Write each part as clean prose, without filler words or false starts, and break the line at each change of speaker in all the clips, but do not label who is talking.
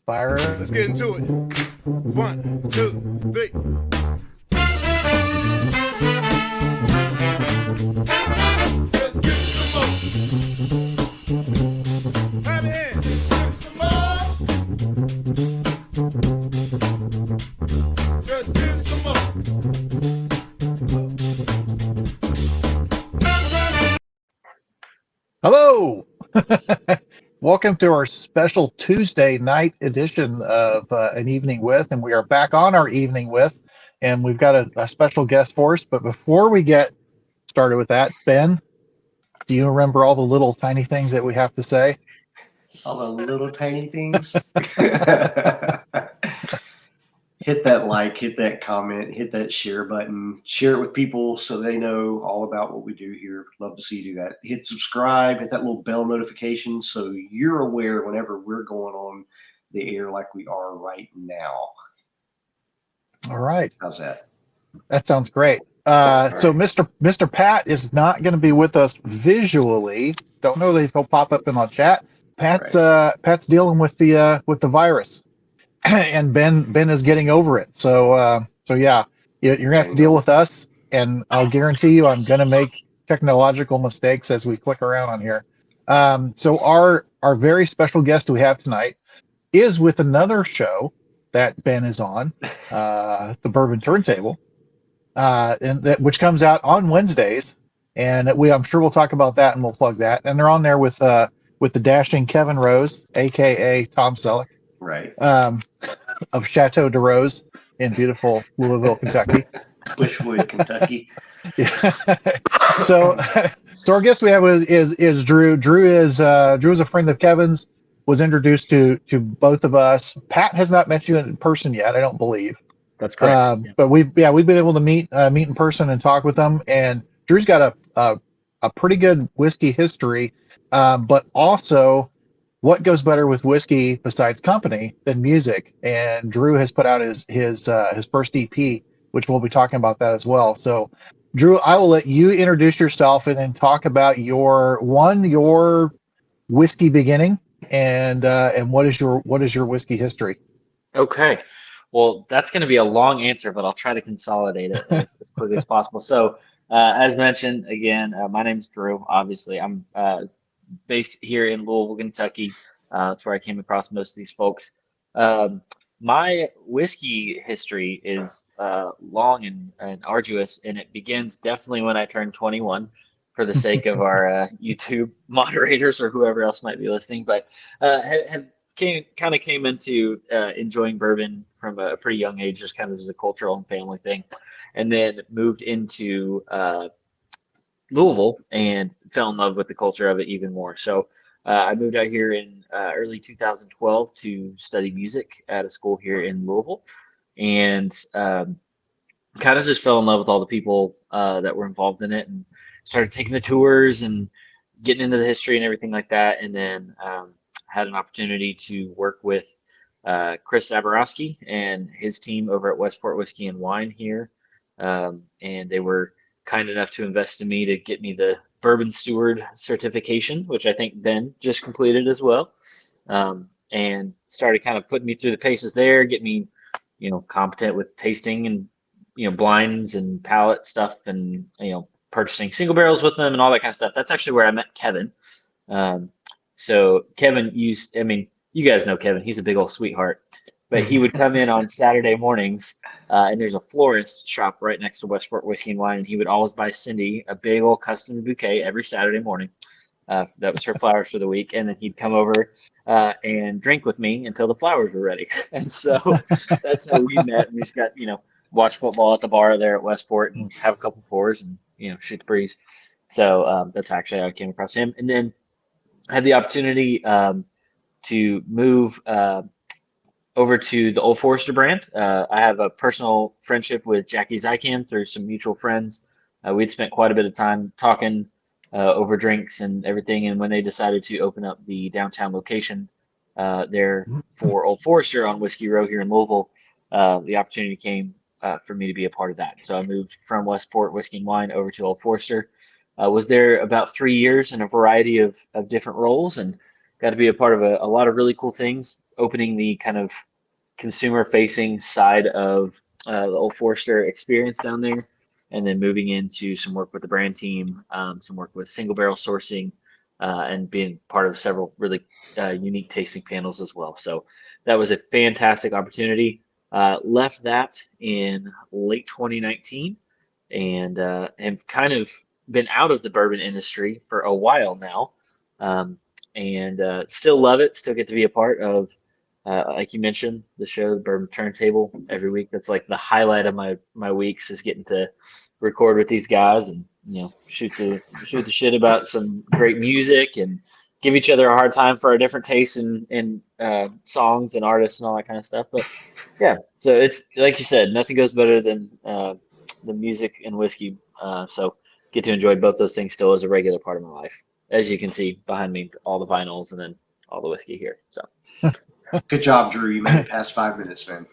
Fire.
Let's get into it. 1, 2, 3. Let's get some more. Have your hands. Get some more. Let's get some more.
Hello. Welcome to our special Tuesday night edition of An Evening With, and we are back on our Evening With, and we've got a special guest for us. But before we get started with that, Ben, do you remember all the little tiny things that we have to say?
All the little tiny things. Hit that like, hit that comment, hit that share button, share it with people so they know all about what we do here. Love to see you do that. Hit subscribe, hit that little bell notification so you're aware whenever we're going on the air like we are right now.
All right.
How's that?
That sounds great. So Mr. Pat is not going to be with us visually. Don't know that he'll pop up in our chat. Pat's dealing with the virus. And Ben is getting over it. So yeah, you're gonna have to deal with us, and I'll guarantee you I'm gonna make technological mistakes as we click around on here. So our very special guest we have tonight is with another show that Ben is on, the Bourbon Turntable, which comes out on Wednesdays, and I'm sure we'll talk about that and we'll plug that. And they're on there with the dashing Kevin Rose, aka Tom Selleck.
Right.
Of Chateau de Rose in beautiful Louisville, Kentucky.
Bushwood, Kentucky.
Yeah. So our guest we have is Drew. Drew is a friend of Kevin's. Was introduced to both of us. Pat has not met you in person yet, I don't believe.
That's correct.
But we've been able to meet in person and talk with them. And Drew's got a pretty good whiskey history, but also, what goes better with whiskey besides company than music? And Drew has put out his first EP, which we'll be talking about that as well. So, Drew, I will let you introduce yourself and then talk about your whiskey beginning and what is your whiskey history.
Okay. Well, that's going to be a long answer, but I'll try to consolidate it as quickly as possible. So, as mentioned, again, my name's Drew. Obviously, I'm based here in Louisville, Kentucky. That's where I came across most of these folks. My whiskey history is long and arduous, and it begins definitely when I turned 21 for the sake of our YouTube moderators or whoever else might be listening. But came into enjoying bourbon from a pretty young age, just kind of as a cultural and family thing, and then moved into Louisville and fell in love with the culture of it even more. So I moved out here in early 2012 to study music at a school here in Louisville, and kind of just fell in love with all the people that were involved in it, and started taking the tours and getting into the history and everything like that. And then had an opportunity to work with Chris Zaborowski and his team over at Westport Whiskey and Wine here, and they were kind enough to invest in me to get me the Bourbon Steward certification, which I think Ben just completed as well, and started kind of putting me through the paces there, get me, competent with tasting and, blinds and palate stuff, and, purchasing single barrels with them and all that kind of stuff. That's actually where I met Kevin. So Kevin you guys know Kevin, he's a big old sweetheart, but he would come in on Saturday mornings, and there's a florist shop right next to Westport Whiskey and Wine, and he would always buy Cindy a big old custom bouquet every Saturday morning. That was her flowers for the week, and then he'd come over and drink with me until the flowers were ready. And so that's how we met. We just got, watch football at the bar there at Westport and have a couple pours and, shoot the breeze. So that's actually how I came across him. And then had the opportunity to move over to the Old Forester brand. I have a personal friendship with Jackie Zycam through some mutual friends. We'd spent quite a bit of time talking over drinks and everything. And when they decided to open up the downtown location there for Old Forester on Whiskey Row here in Louisville, the opportunity came for me to be a part of that. So I moved from Westport Whiskey and Wine over to Old Forester. Was there about 3 years in a variety of different roles, and got to be a part of a lot of really cool things, opening the kind of consumer-facing side of the Old Forester experience down there, and then moving into some work with the brand team, some work with single barrel sourcing, and being part of several really unique tasting panels as well. So that was a fantastic opportunity. Left that in late 2019 and have kind of been out of the bourbon industry for a while now, and still love it. Still get to be a part of, like you mentioned, the show, the Bourbon Turntable, every week. That's like the highlight of my weeks, is getting to record with these guys and shoot the shit about some great music and give each other a hard time for our different tastes in songs and artists and all that kind of stuff. But yeah, so it's like you said, nothing goes better than the music and whiskey. So get to enjoy both those things still as a regular part of my life. As you can see behind me, all the vinyls and then all the whiskey here. So
good job, Drew. You made it past 5 minutes, man.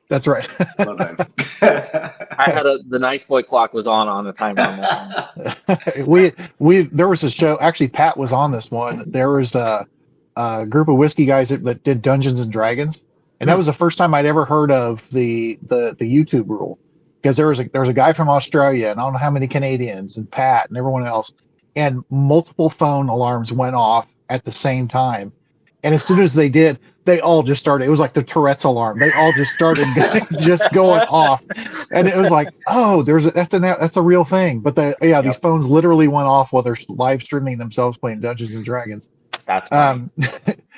That's right.
Well done.
I had the nice boy clock was on the timer on that
we there was a show. Actually, Pat was on this one. There was a group of whiskey guys that did Dungeons and Dragons, and that was the first time I'd ever heard of the YouTube rule. Because there was a guy from Australia, and I don't know how many Canadians, and Pat and everyone else, and multiple phone alarms went off at the same time. And as soon as they did, they all just started. It was like the Tourette's alarm. They all just started just going off, and it was like, oh, that's a real thing. But these phones literally went off while they're live streaming themselves playing Dungeons and Dragons.
That's funny.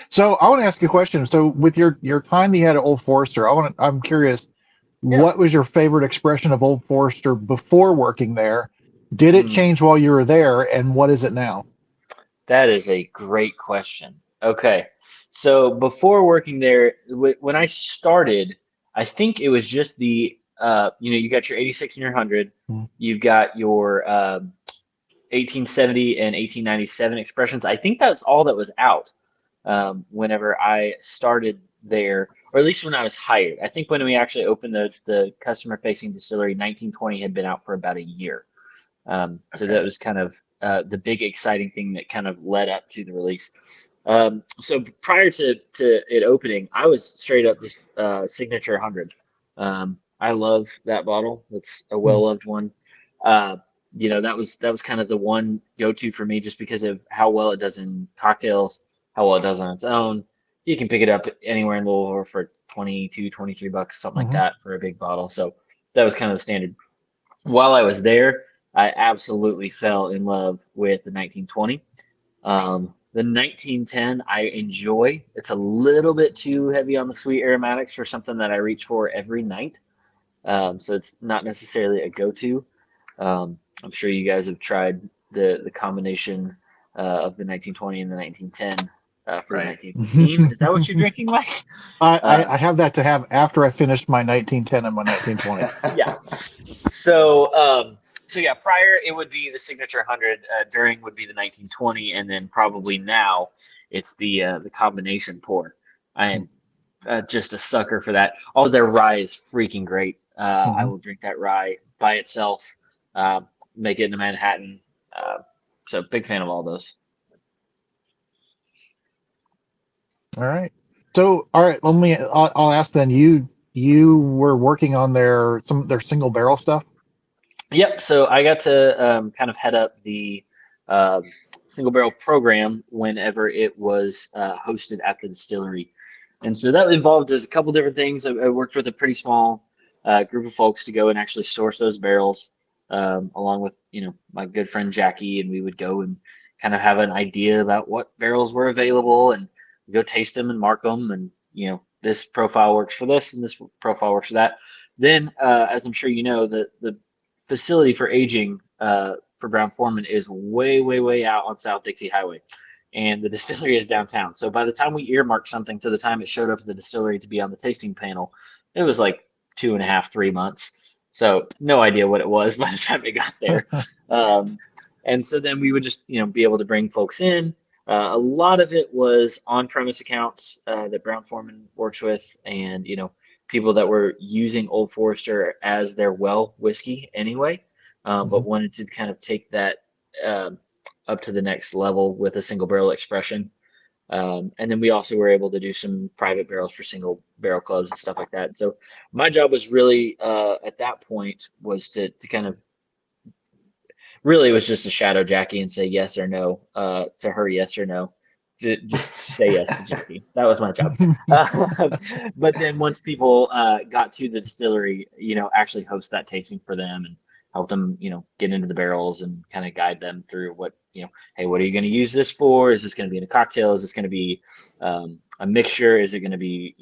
So I want to ask you a question. So with your time you had at Old Forester, I'm curious. Yeah. What was your favorite expression of Old Forester before working there? Did it change while you were there, and what is it now?
That is a great question. Okay, so before working there, when I started, I think it was just the you got your 86 and your 100, you've got your 1870 and 1897 expressions. I think that's all that was out whenever I started there, or at least when I was hired. I think when we actually opened the customer-facing distillery, 1920 had been out for about a year. So that was kind of the big exciting thing that kind of led up to the release. So prior to it opening, I was straight up just Signature 100. I love that bottle. That's a well-loved one. That was kind of the one go-to for me, just because of how well it does in cocktails, how well it does on its own. You can pick it up anywhere in Louisville for $22, $23, something like that for a big bottle. So that was kind of the standard. While I was there, I absolutely fell in love with the 1920. The 1910 I enjoy. It's a little bit too heavy on the sweet aromatics for something that I reach for every night. So it's not necessarily a go-to. I'm sure you guys have tried the combination of the 1920 and the 1910 for the 1915. Is that what you're drinking, Mike?
I have that to have after I finished my 1910 and my 1920.
Yeah. So prior it would be the Signature 100. During would be the 1920, and then probably now it's the combination pour. I am just a sucker for that. All their rye is freaking great. I will drink that rye by itself. Make it in a Manhattan. So big fan of all those.
All right. So, all right. I'll ask then. You were working on their single barrel stuff.
Yep. So I got to kind of head up the single barrel program whenever it was hosted at the distillery, and so that involved a couple different things. I worked with a pretty small group of folks to go and actually source those barrels, along with my good friend Jackie, and we would go and kind of have an idea about what barrels were available and go taste them and mark them, and this profile works for this and this profile works for that. Then, as I'm sure you know, the facility for aging for Brown-Forman is way out on South Dixie Highway, and the distillery is downtown. So by the time we earmarked something to the time it showed up at the distillery to be on the tasting panel, it was like 2.5, 3 months. So no idea what it was by the time it got there. And so then we would just be able to bring folks in. A lot of it was on-premise accounts that Brown-Forman works with, and people that were using Old Forester as their well whiskey anyway, but wanted to kind of take that up to the next level with a single barrel expression. And then we also were able to do some private barrels for single barrel clubs and stuff like that. So my job was really at that point was to kind of really it was just to shadow Jackie and say yes or no to her, yes or no. Just say yes to Jackie. That was my job. But then once people got to the distillery, actually host that tasting for them and help them, get into the barrels and kind of guide them through what, hey, what are you going to use this for? Is this going to be in a cocktail? Is this going to be a mixture? Is it going to be,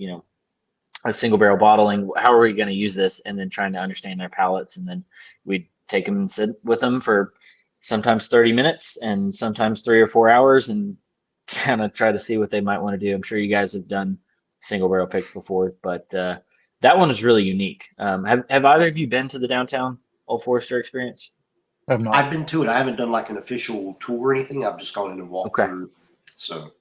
a single barrel bottling? How are we going to use this? And then trying to understand their palates. And then we'd take them and sit with them for sometimes 30 minutes and sometimes 3 or 4 hours and kind of try to see what they might want to do. I'm sure you guys have done single barrel picks before, but that one is really unique. Have either of you been to the downtown Old Forester experience?
I've not.
I've been to it. I haven't done like an official tour or anything. I've just gone in and walked through. So.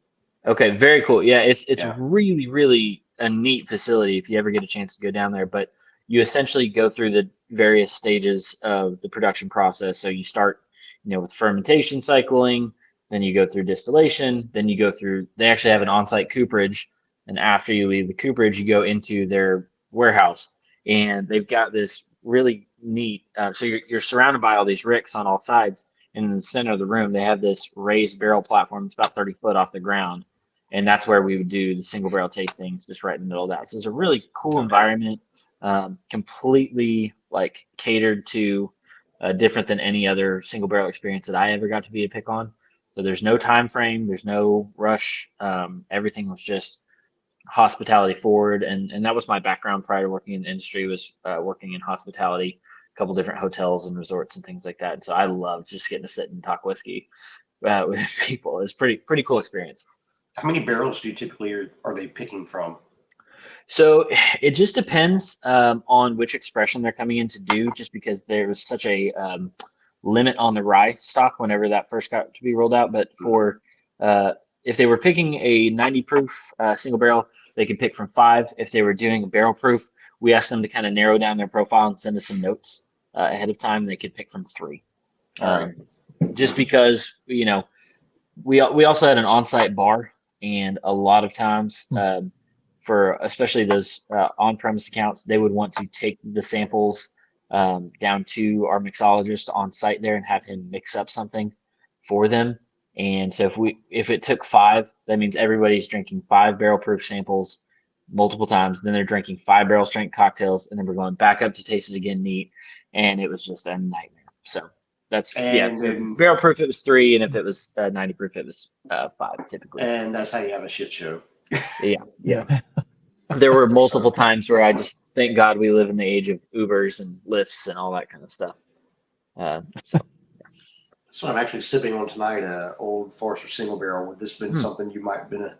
Okay, very cool. Yeah, it's really, really a neat facility if you ever get a chance to go down there. But you essentially go through the various stages of the production process. So you start, with fermentation cycling, then you go through distillation, then you go through, they actually have an on-site cooperage. And after you leave the cooperage, you go into their warehouse. And they've got this really neat, so you're surrounded by all these ricks on all sides. And in the center of the room, they have this raised barrel platform that's about 30 foot off the ground. And that's where we would do the single barrel tastings, just right in the middle of that. So it's a really cool environment, completely like catered to different than any other single barrel experience that I ever got to be a pick on. So there's no time frame, there's no rush. Everything was just hospitality forward. And that was my background prior to working in the industry, was working in hospitality, a couple different hotels and resorts and things like that. And so I loved just getting to sit and talk whiskey with people. It was pretty cool experience.
How many barrels do you typically are they picking from?
So it just depends on which expression they're coming in to do, just because there was such a limit on the rye stock whenever that first got to be rolled out. But for if they were picking a 90 proof single barrel, they could pick from 5. If they were doing a barrel proof, we asked them to kind of narrow down their profile and send us some notes ahead of time. They could pick from 3. Just because, we also had an on-site bar. And a lot of times, for especially those on-premise accounts, they would want to take the samples down to our mixologist on site there and have him mix up something for them. And so if it took 5, that means everybody's drinking 5 barrel proof samples multiple times. Then they're drinking 5 barrel strength cocktails, and then we're going back up to taste it again neat. And it was just a nightmare. So. That's so if it's barrel proof, it was 3, and if it was 90 proof, it was 5 typically.
And that's how you have a shit show.
Yeah. There were multiple times where I just thank God we live in the age of Ubers and Lyfts and all that kind of stuff. So
I'm actually sipping on tonight, Old Forester single barrel. Would this been something you might have been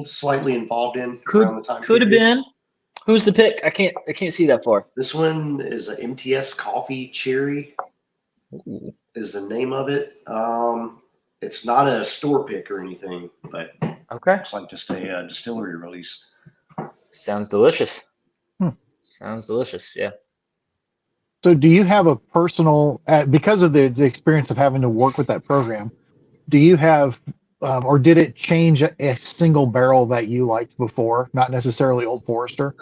slightly involved in around the time?
Could have been. Who's the pick? I can't see that far.
This one is a MTS Coffee Cherry. Is the name of it. It's not a store pick or anything, but it's like just a distillery release.
Sounds delicious. Sounds delicious. Yeah.
So do you have a personal, because of the experience of having to work with that program, do you have, or did it change a single barrel that you liked before, not necessarily Old Forester?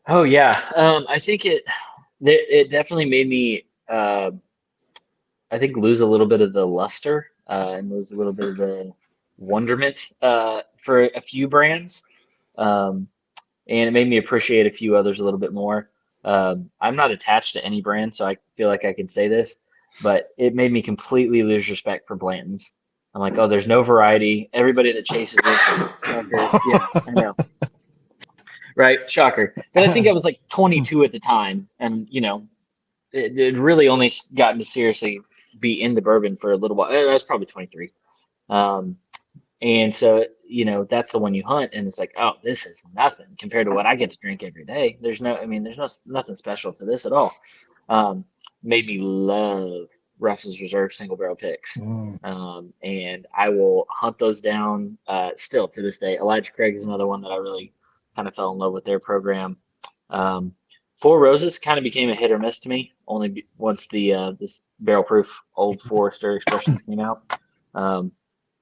Oh yeah. I think it definitely made me, I think, lose a little bit of the luster and lose a little bit of the wonderment for a few brands. And it made me appreciate a few others a little bit more. I'm not attached to any brand, so I feel like I can say this, but it made me completely lose respect for Blanton's. I'm like, oh, there's no variety. Everybody that chases it is sucker. Yeah, I know. Right? Shocker. But I think I was like 22 at the time, and, it really only gotten to seriously be into bourbon for a little while. I was probably 23. And so, that's the one you hunt, and it's like, oh, this is nothing compared to what I get to drink every day. There's nothing special to this at all. Made me love Russell's Reserve single barrel picks. And I will hunt those down still to this day. Elijah Craig is another one that I really kind of fell in love with their program. Four Roses kind of became a hit or miss to me, only once the this barrel proof Old Forester expressions came out.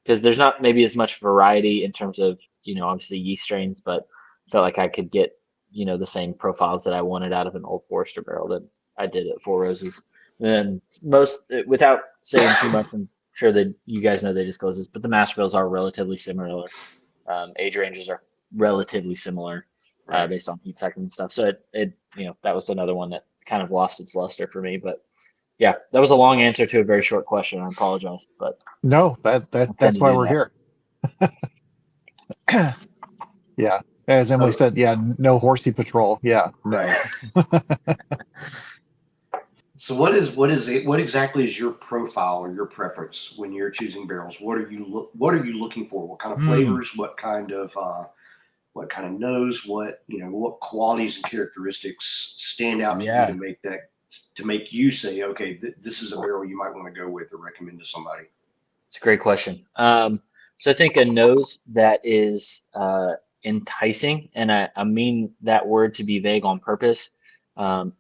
because there's not maybe as much variety in terms of, obviously yeast strains, but felt like I could get, the same profiles that I wanted out of an Old Forester barrel that I did at Four Roses. And without saying too much, I'm sure that you guys know they disclose this, but the mash bills are relatively similar. Age ranges are relatively similar based on heat cycle and stuff. So it that was another one that kind of lost its luster for me. But yeah, that was a long answer to a very short question. I apologize, but
no, that's why we're here. Yeah, as Emily said, yeah, no horsey patrol. Yeah,
right. So what exactly is your profile or your preference when you're choosing barrels? What are you looking for? What kind of flavors? What kind of nose? What qualities and characteristics stand out to you to make you say, okay, this is a barrel you might want to go with or recommend to somebody?
It's a great question. So I think a nose that is enticing, and I mean that word to be vague on purpose.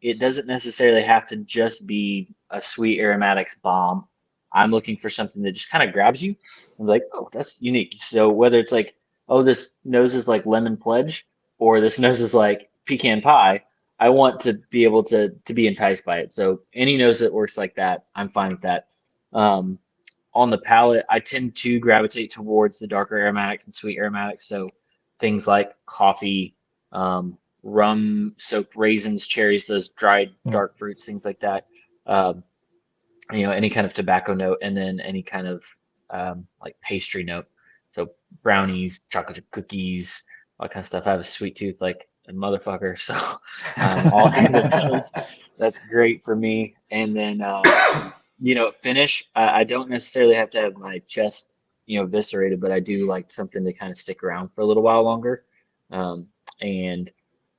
It doesn't necessarily have to just be a sweet aromatics bomb. I'm looking for something that just kind of grabs you. I'm like, oh, that's unique. So whether it's like, oh, this nose is like lemon pledge, or this nose is like pecan pie, I want to be able to be enticed by it. So any nose that works like that, I'm fine with that. On the palate, I tend to gravitate towards the darker aromatics and sweet aromatics. So things like coffee, rum soaked raisins, cherries, those dried dark fruits, things like that. Any kind of tobacco note, and then any kind of like pastry note. So brownies, chocolate cookies, all that kind of stuff. I have a sweet tooth like a motherfucker, so all kinds of those. That's great for me. And then finish. I don't necessarily have to have my chest eviscerated, but I do like something to kind of stick around for a little while longer. And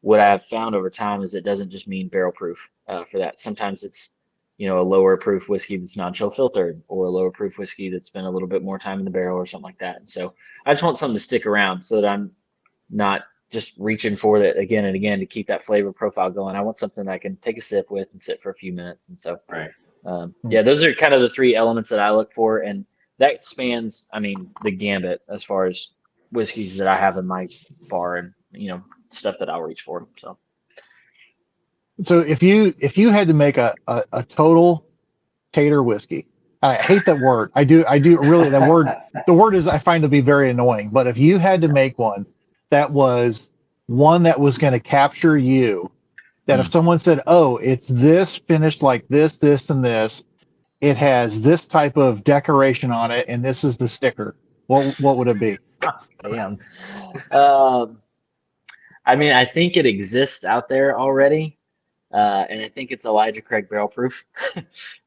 what I've found over time is it doesn't just mean barrel proof for that. Sometimes it's, a lower proof whiskey that's non-chill filtered, or a lower proof whiskey that's spent a little bit more time in the barrel or something like that. And so I just want something to stick around so that I'm not just reaching for that again and again to keep that flavor profile going. I want something I can take a sip with and sit for a few minutes. And so, those are kind of the three elements that I look for. And that spans, the gambit as far as whiskeys that I have in my bar and, stuff that I'll reach for.
So if you had to make a total tater whiskey, I hate that word. I do really, the word is, I find to be very annoying. But if you had to make one that was going to capture you, that if someone said, oh, it's this finished like this, and this, it has this type of decoration on it, and this is the sticker, what would it be?
Damn. I think it exists out there already. And I think it's Elijah Craig barrel proof.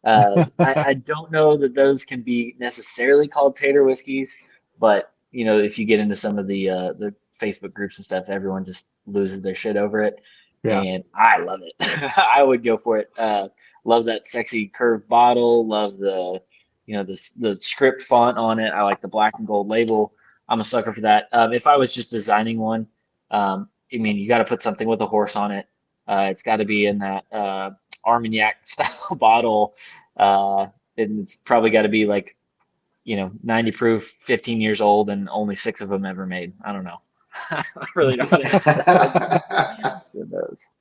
I don't know that those can be necessarily called tater whiskeys, but if you get into some of the Facebook groups and stuff, everyone just loses their shit over it. Yeah. And I love it. I would go for it. Love that sexy curved bottle. Love the script font on it. I like the black and gold label. I'm a sucker for that. If I was just designing one, you got to put something with a horse on it. It's got to be in that Armagnac style bottle. And it's probably got to be like, 90 proof, 15 years old, and only 6 of them ever made. I don't know. I really don't answer that. Who knows?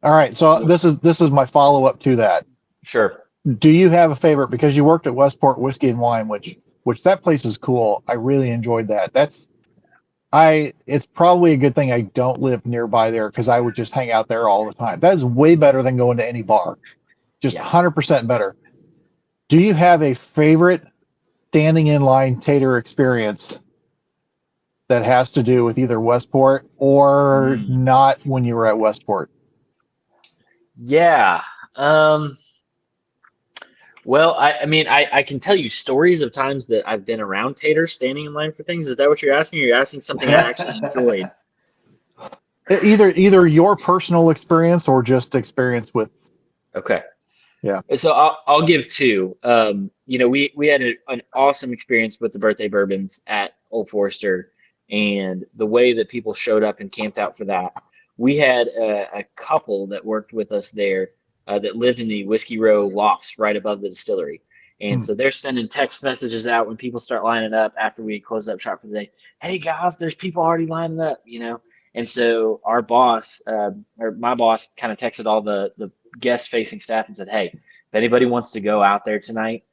All right. So this is my follow up to that.
Sure.
Do you have a favorite? Because you worked at Westport Whiskey and Wine, which that place is cool. I really enjoyed that. It's probably a good thing I don't live nearby there, because I would just hang out there all the time. That is way better than going to any bar. Just 100% better. Do you have a favorite standing in line tater experience that has to do with either Westport or not when you were at Westport?
Yeah. Well, I can tell you stories of times that I've been around taters standing in line for things. Is that what you're asking? Or you're asking something I actually enjoyed?
Either your personal experience or just experience with.
Okay.
Yeah.
So I'll give 2. We had an awesome experience with the birthday bourbons at Old Forester, and the way that people showed up and camped out for that. We had a couple that worked with us there that lived in the Whiskey Row lofts right above the distillery. And so they're sending text messages out when people start lining up after we close up shop for the day. Hey guys, there's people already lining up, you know? And so our boss, or my boss, kind of texted all the guest facing staff and said, hey, if anybody wants to go out there tonight,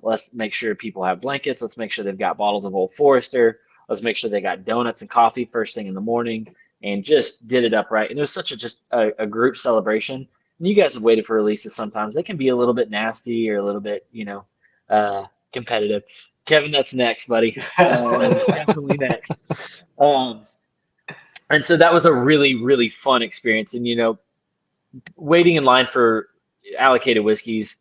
let's make sure people have blankets. Let's make sure they've got bottles of Old Forester. Let's make sure they got donuts and coffee first thing in the morning, and just did it up right. And it was such a group celebration. And you guys have waited for releases sometimes. They can be a little bit nasty or a little bit, competitive. Kevin, that's next, buddy. Definitely next. And so that was a really, really fun experience. And, waiting in line for allocated whiskeys,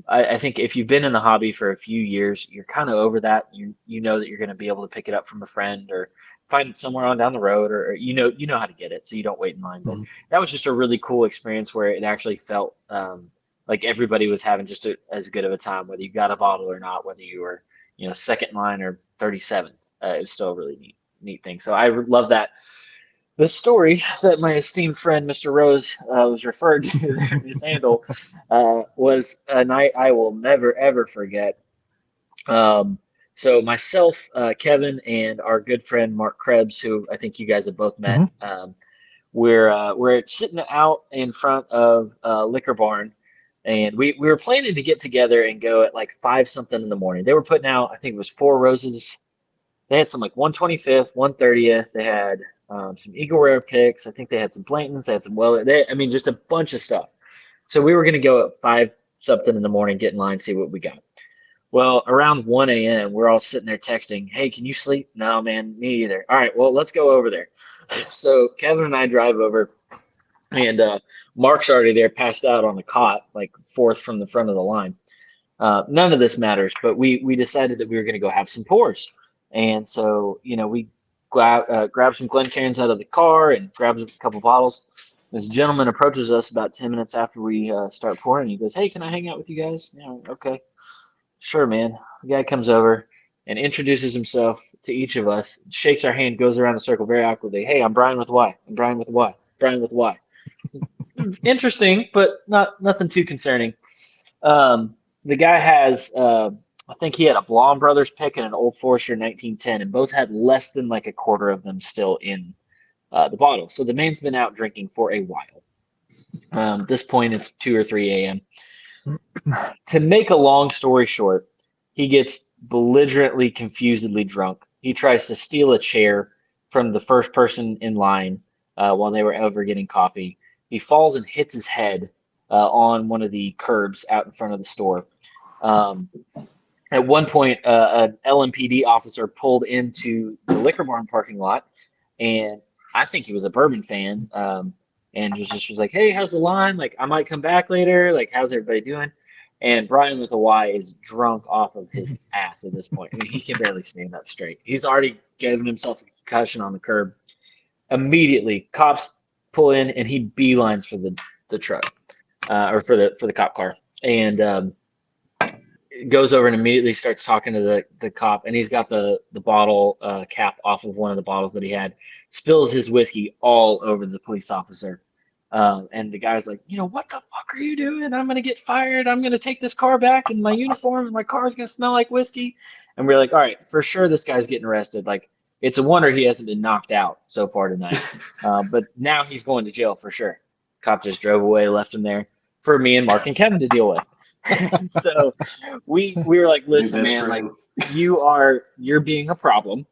I think if you've been in the hobby for a few years, you're kind of over that. You know that you're going to be able to pick it up from a friend or find it somewhere on down the road, or you know how to get it, so you don't wait in line. But that was just a really cool experience where it actually felt like everybody was having just as good of a time, whether you got a bottle or not, whether you were second in line or 37th. It was still a really neat thing. So I love that. The story that my esteemed friend, Mr. Rose, was referred to there in his handle was a night I will never, ever forget. So myself, Kevin, and our good friend, Mark Krebs, who I think you guys have both met, we're sitting out in front of Liquor Barn, and we were planning to get together and go at like 5 something in the morning. They were putting out, I think it was 4 Roses. They had some like 125th, 130th. They had some Eagle Rare picks. I think they had some Blantons. They had some just a bunch of stuff. So we were going to go at 5 something in the morning, get in line, see what we got. Well, around 1 a.m., we're all sitting there texting, hey, can you sleep? No, man, me either. All right, well, let's go over there. So Kevin and I drive over, and Mark's already there, passed out on the cot, like 4th from the front of the line. None of this matters, but we decided that we were going to go have some pours. And so, we grabbed some Glencairns out of the car and grabbed a couple bottles. This gentleman approaches us about 10 minutes after we start pouring. He goes, hey, can I hang out with you guys? Yeah, okay. Sure, man. The guy comes over and introduces himself to each of us, shakes our hand, goes around the circle very awkwardly. Hey, I'm Brian with Y. I'm Brian with Y. Brian with Y. Interesting, but nothing too concerning. The guy has... I think he had a Blonde Brothers pick and an Old Forester 1910, and both had less than like a quarter of them still in the bottle. So the man's been out drinking for a while. At this point, it's 2 or 3 a.m. To make a long story short, he gets belligerently, confusedly drunk. He tries to steal a chair from the first person in line while they were over getting coffee. He falls and hits his head on one of the curbs out in front of the store. At one point, an LMPD officer pulled into the Liquor Barn parking lot, and I think he was a bourbon fan, and was like, hey, how's the line? Like, I might come back later. Like, how's everybody doing? And Brian with a Y is drunk off of his ass at this point. I mean, he can barely stand up straight. He's already given himself a concussion on the curb. Immediately, cops pull in, and he beelines for the truck, or for the cop car. And goes over and immediately starts talking to the cop, and he's got the bottle cap off of one of the bottles that he had, spills his whiskey all over the police officer. And the guy's like, what the fuck are you doing? I'm going to get fired. I'm going to take this car back in my uniform, and my car's going to smell like whiskey. And we're like, all right, for sure this guy's getting arrested. Like, it's a wonder he hasn't been knocked out so far tonight. But now he's going to jail for sure. Cop just drove away, left him there for me and Mark and Kevin to deal with. So we were like, listen, man, like you're being a problem,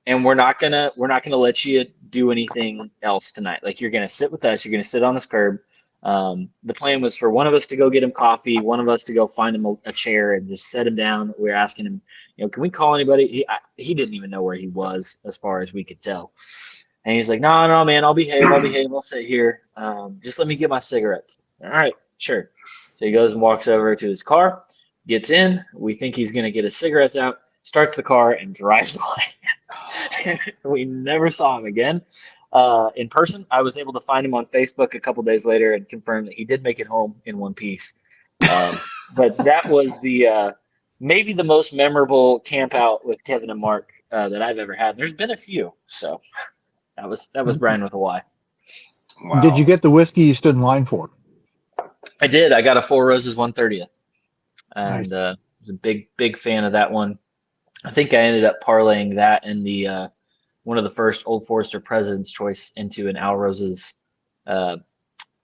and we're not gonna let you do anything else tonight. Like, you're gonna sit with us, you're gonna sit on this curb. The plan was for one of us to go get him coffee, one of us to go find him a chair and just set him down. We were asking him, can we call anybody? He didn't even know where he was, as far as we could tell. And he's like, no, man, I'll behave, I'll sit here. Just let me get my cigarettes. All right, sure. So he goes and walks over to his car, gets in. We think he's going to get his cigarettes out, starts the car, and drives away. We never saw him again in person. I was able to find him on Facebook a couple days later and confirm that he did make it home in one piece. But that was maybe the most memorable camp out with Kevin and Mark that I've ever had. There's been a few. So that was Brian with a Y.
Wow.
Did you get the whiskey you stood in line for?
I did. I got a 4 Roses 130th, and
Nice.
it was a big fan of that one. I think I ended up parlaying that in the one of the first Old Forester President's Choice into an Al Rose's an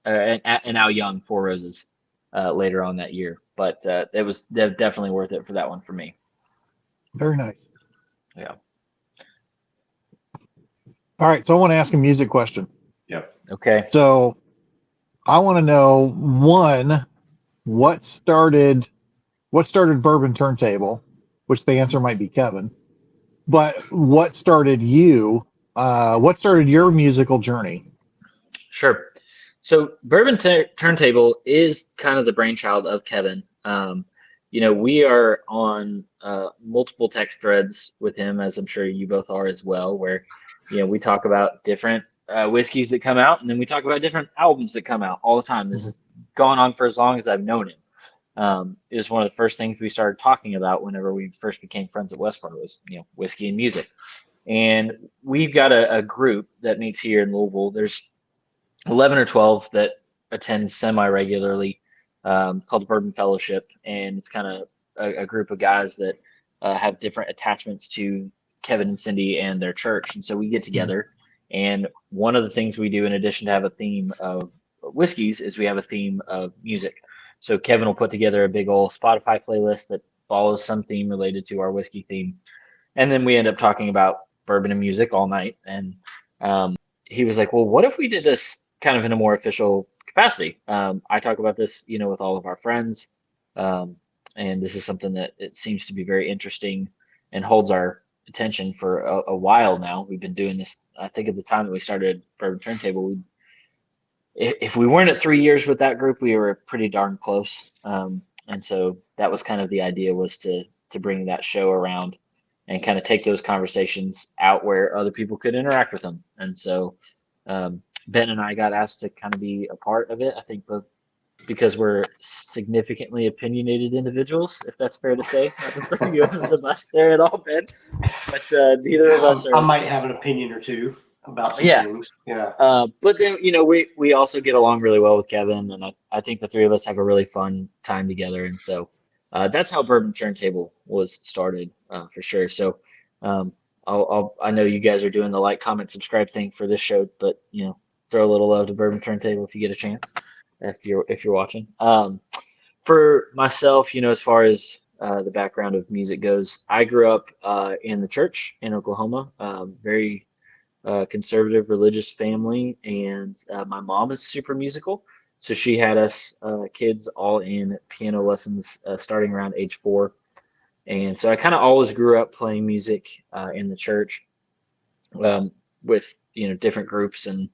Al Young Four Roses later on that year. But it was definitely worth it for that one for me.
Very nice.
Yeah.
All right, so I want to ask a music question.
Yep.
Okay.
So I want to know, one, what started Bourbon Turntable, which the answer might be Kevin, but what started you? What started your musical journey?
Sure. So Bourbon Turntable is kind of the brainchild of Kevin. We are on multiple text threads with him, as I'm sure you both are as well, where we talk about different whiskeys that come out, and then we talk about different albums that come out all the time. This has gone on for as long as I've known him. It was one of the first things we started talking about whenever we first became friends at Westport was whiskey and music. And we've got a group that meets here in Louisville. There's 11 or 12 that attend semi-regularly, called the Bourbon Fellowship, and it's kind of a group of guys that have different attachments to Kevin and Cindy and their church. And so we get together, and one of the things we do, in addition to have a theme of whiskeys, is we have a theme of music. So Kevin will put together a big old Spotify playlist that follows some theme related to our whiskey theme. And then we end up talking about bourbon and music all night. And he was like, well, what if we did this kind of in a more official capacity? I talk about this, with all of our friends. And this is something that it seems to be very interesting and holds our attention for a while now. We've been doing this, I think at the time that we started Bourbon Turntable, if we weren't at 3 years with that group, we were pretty darn close. And so that was kind of the idea, was to bring that show around and kind of take those conversations out where other people could interact with them. And so Ben and I got asked to kind of be a part of it. I think both because we're significantly opinionated individuals, if that's fair to say. Not to throw you under the bus there at all, Ben. But neither of us are.
I might have an opinion or two about some things. Yeah.
But then, we also get along really well with Kevin, and I think the three of us have a really fun time together. And so that's how Bourbon Turntable was started, for sure. So I know you guys are doing the like, comment, subscribe thing for this show, but throw a little love to Bourbon Turntable if you get a chance, if you're watching. For myself, as far as the background of music goes, I grew up in the church in Oklahoma, very conservative religious family, and my mom is super musical, so she had us kids all in piano lessons starting around age 4. And so I kind of always grew up playing music in the church, with different groups, and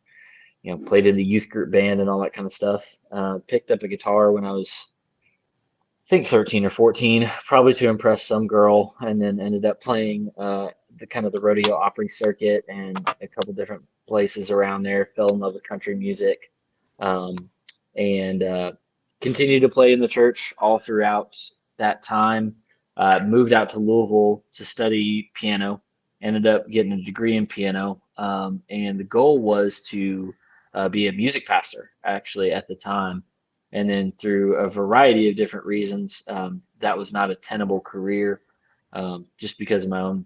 played in the youth group band and all that kind of stuff. Picked up a guitar when I was, I think, 13 or 14, probably to impress some girl, and then ended up playing the rodeo Opry circuit and a couple different places around there. Fell in love with country music, and continued to play in the church all throughout that time. Moved out to Louisville to study piano. Ended up getting a degree in piano, and the goal was to be a music pastor, actually, at the time. And then through a variety of different reasons, that was not a tenable career, just because of my own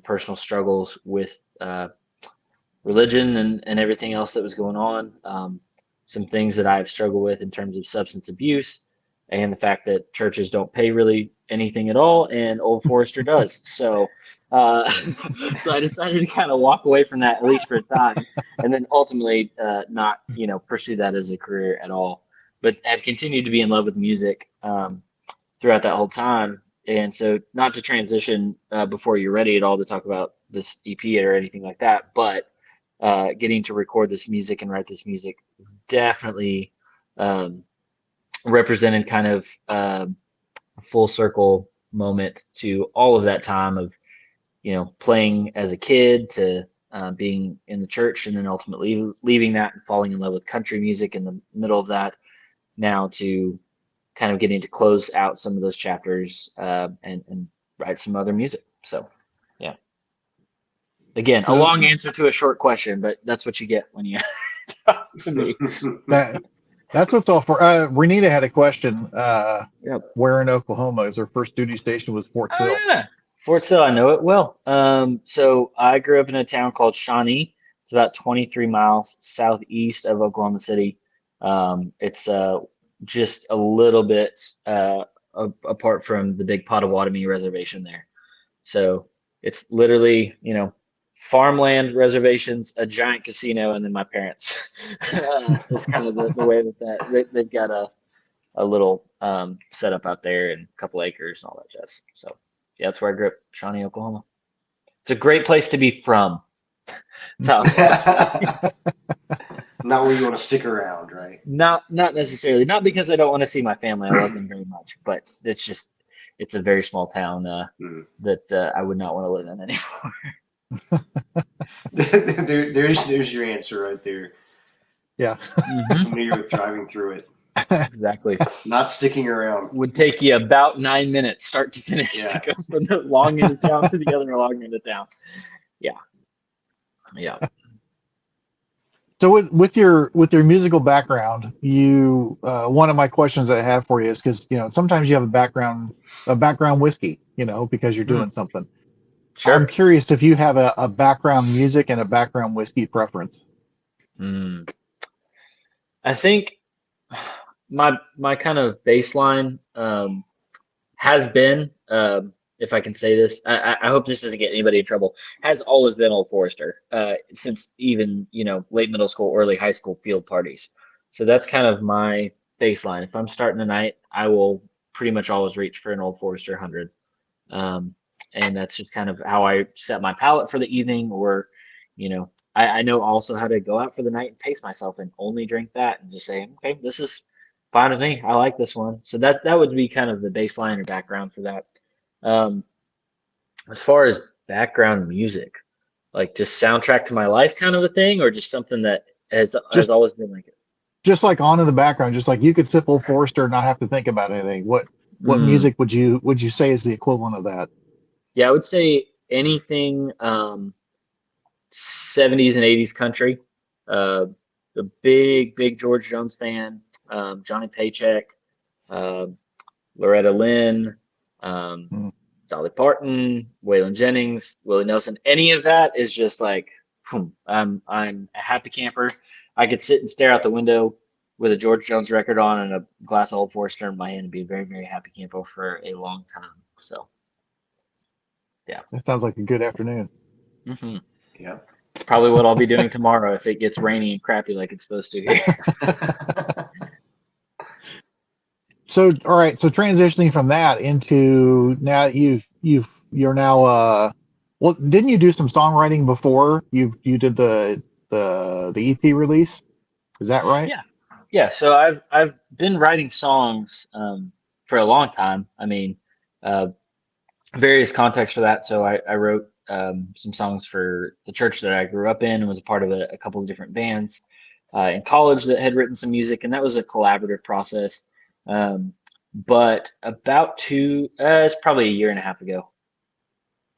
personal struggles with religion and everything else that was going on. Some things that I've struggled with in terms of substance abuse, and the fact that churches don't pay really anything at all, and Old Forester does. So so I decided to kind of walk away from that, at least for a time, and then ultimately not pursue that as a career at all. But have continued to be in love with music throughout that whole time. And so, not to transition before you're ready at all to talk about this EP or anything like that, but getting to record this music and write this music definitely represented kind of a full circle moment to all of that time of playing as a kid, to being in the church, and then ultimately leaving that and falling in love with country music in the middle of that, now to kind of getting to close out some of those chapters and write some other music. So yeah, again, a long answer to a short question, but that's what you get when you talk to me.
That's what's all for. Renita had a question.
Yep.
Where in Oklahoma is her first duty station was Fort
Oh
Sill?
yeah, Fort Sill. I know it well. So I grew up in a town called Shawnee. It's about 23 miles southeast of Oklahoma City. It's just a little bit apart from the big Potawatomi reservation there. So it's literally, farmland reservations, a giant casino, and then my parents. It's kind of the way they've got a little setup out there and a couple acres and all that jazz. So yeah, that's where I grew up, Shawnee, Oklahoma. It's a great place to be from. That's how
Not where you want to stick around, right?
not necessarily, not because I don't want to see my family. I love them very much, but it's a very small town that I would not want to live in anymore.
There's your answer right there.
Yeah.
Familiar with driving through it.
Exactly.
Not sticking around.
Would take you about 9 minutes, start to finish, to go from the long end of town to the other long end of town. Yeah. Yeah.
So with your musical background, you one of my questions that I have for you is because sometimes you have a background whiskey, because you're doing something.
Sure.
I'm curious if you have a background music and a background whiskey preference.
I think my kind of baseline has been, if I can say this, I hope this doesn't get anybody in trouble, has always been Old Forester since even late middle school, early high school field parties. So that's kind of my baseline. If I'm starting a night, I will pretty much always reach for an Old Forester 100, and that's just kind of how I set my palate for the evening. Or I know also how to go out for the night and pace myself and only drink that and just say, okay, this is fine with me. I like this one. So that would be kind of the baseline or background for that. As far as background music, like just soundtrack to my life kind of a thing, or just something that has always been like it.
Just like on in the background, just like you could sip Old Forester and not have to think about anything. What music would you say is the equivalent of that?
Yeah, I would say anything 70s and 80s country. The big George Jones fan, Johnny Paycheck, Loretta Lynn, Dolly Parton, Waylon Jennings, Willie Nelson. Any of that is just like, I'm a happy camper. I could sit and stare out the window with a George Jones record on and a glass of Old Forester in my hand and be a very, very happy camper for a long time. So, yeah.
That sounds like a good afternoon.
Yeah.
Probably what I'll be doing tomorrow if it gets rainy and crappy like it's supposed to here.
So, all right. So transitioning from that into now you're now well, didn't you do some songwriting before you did the EP release? Is that right?
Yeah. So I've been writing songs for a long time. I mean, various contexts for that. So I wrote some songs for the church that I grew up in and was a part of a couple of different bands in college that had written some music, and that was a collaborative process. But about it's probably a year and a half ago,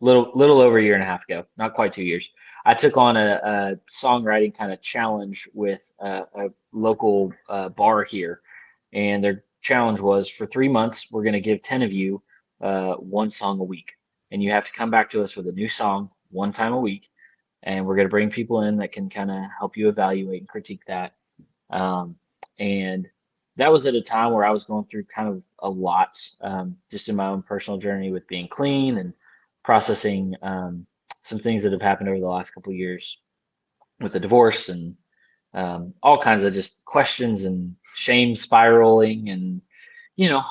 little over a year and a half ago, not quite 2 years, I took on a songwriting kind of challenge with a local bar here, and their challenge was for 3 months, we're going to give 10 of you one song a week, and you have to come back to us with a new song one time a week, and we're going to bring people in that can kind of help you evaluate and critique that. And that was at a time where I was going through kind of a lot, just in my own personal journey with being clean and processing some things that have happened over the last couple of years with a divorce and all kinds of just questions and shame spiraling and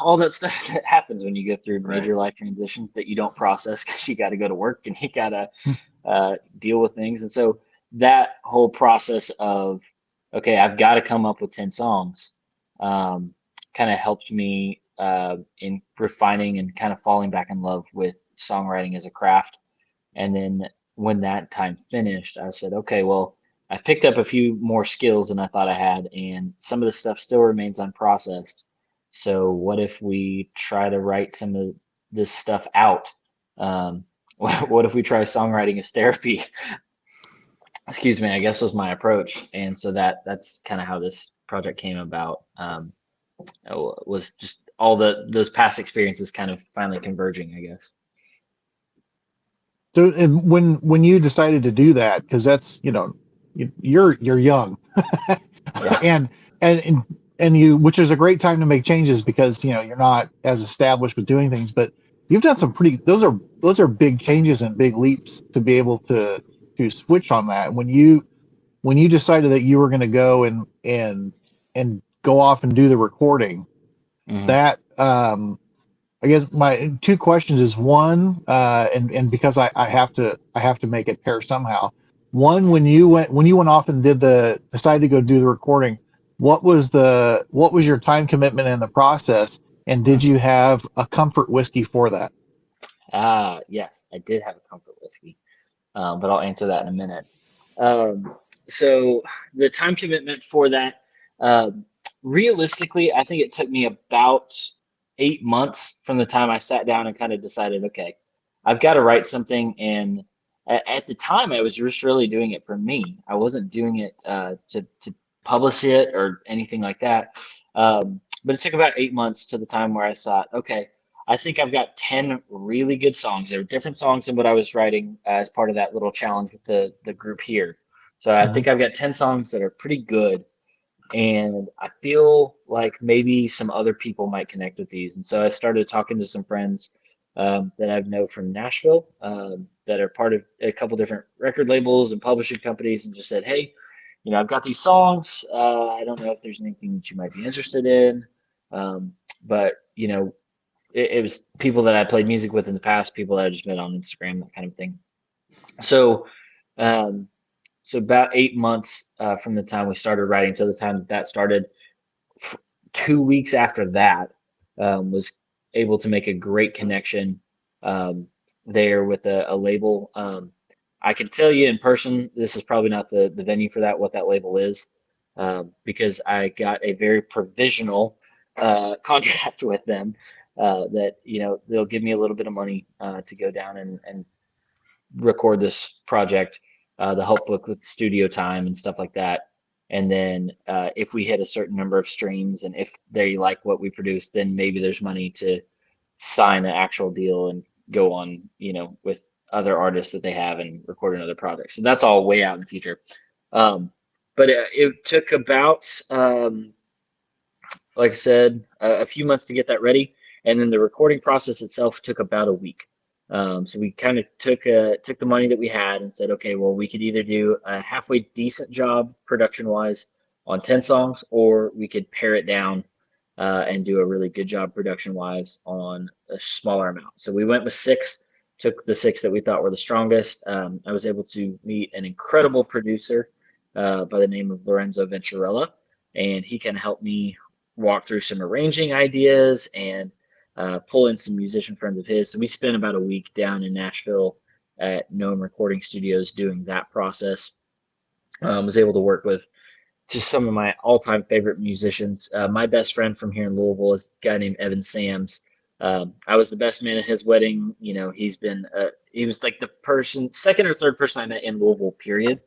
all that stuff that happens when you go through major life transitions that you don't process because you got to go to work and you got to deal with things. And so that whole process of, okay, I've got to come up with 10 songs kind of helped me in refining and kind of falling back in love with songwriting as a craft. And then when that time finished, I said, okay, well, I picked up a few more skills than I thought I had, and some of the stuff still remains unprocessed. So what if we try to write some of this stuff out? What if we try songwriting as therapy? excuse me, I guess was my approach. And so that's kind of how this project came about. Was just all those past experiences kind of finally converging, I guess.
So, and when you decided to do that, because that's, you're young,
Yeah.
and and you, which is a great time to make changes because you're not as established with doing things, but you've done some pretty, those are big changes and big leaps to be able to switch on that. When you decided that you were going to go and go off and do the recording,
Mhm.
that I guess my two questions is one, and because I have to make it pair somehow. One, when you went off and decided to go do the recording, what was your time commitment in the process, and did you have a comfort whiskey for that?
Yes, I did have a comfort whiskey, but I'll answer that in a minute. Um, so the time commitment for that, uh, realistically, I think it took me about 8 months from the time I sat down and kind of decided, okay, I've got to write something. And at the time, I was just really doing it for me. I wasn't doing it to publish it or anything like that. But it took about 8 months to the time where I thought, okay, I think I've got 10 really good songs. They're different songs than what I was writing as part of that little challenge with the group here. So I
Mhm.
think I've got 10 songs that are pretty good. And I feel like maybe some other people might connect with these. And so I started talking to some friends that I know from Nashville that are part of a couple different record labels and publishing companies and just said, hey, I've got these songs. I don't know if there's anything that you might be interested in. But, it was people that I played music with in the past, people that I just met on Instagram, that kind of thing. So, um, so about 8 months from the time we started writing to the time that started, 2 weeks after that, was able to make a great connection um, there with a label. I can tell you in person, this is probably not the venue for that, what that label is, because I got a very provisional contract with them that, they'll give me a little bit of money to go down and record this project, the help book with studio time and stuff like that. And then if we hit a certain number of streams and if they like what we produce, then maybe there's money to sign an actual deal and go on, with other artists that they have and record another project. So that's all way out in the future. Um, but it took about, like I said, a few months to get that ready, and then the recording process itself took about a week. So we kind of took the money that we had and said, okay, well, we could either do a halfway decent job production wise on 10 songs, or we could pare it down and do a really good job production wise on a smaller amount. So we went with six. Took the six that we thought were the strongest. I was able to meet an incredible producer by the name of Lorenzo Venturella, and he can help me walk through some arranging ideas and pull in some musician friends of his. So we spent about a week down in Nashville at Gnome Recording Studios doing that process. Was able to work with just some of my all-time favorite musicians. My best friend from here in Louisville is a guy named Evan Sams. I was the best man at his wedding. He was like the second or third person I met in Louisville, period.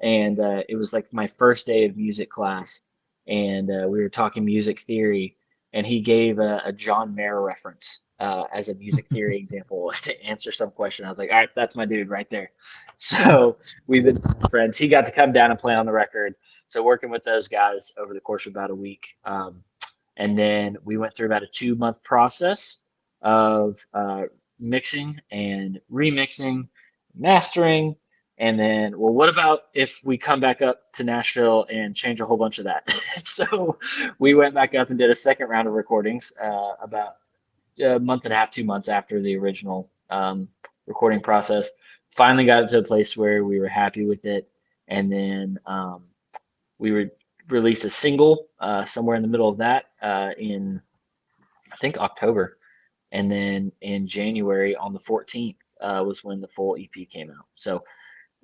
And it was like my first day of music class, and we were talking music theory, and he gave a John Mayer reference as a music theory example to answer some question. I was like, all right, that's my dude right there. So we've been friends. He got to come down and play on the record. So working with those guys over the course of about a week. And then we went through about a 2 month process of mixing and remixing, mastering, and then, well, what about if we come back up to Nashville and change a whole bunch of that? So we went back up and did a second round of recordings about a month and a half, 2 months after the original recording process. Finally got it to a place where we were happy with it. And then we would release a single somewhere in the middle of that in, I think, October. And then in January on the 14th was when the full EP came out. So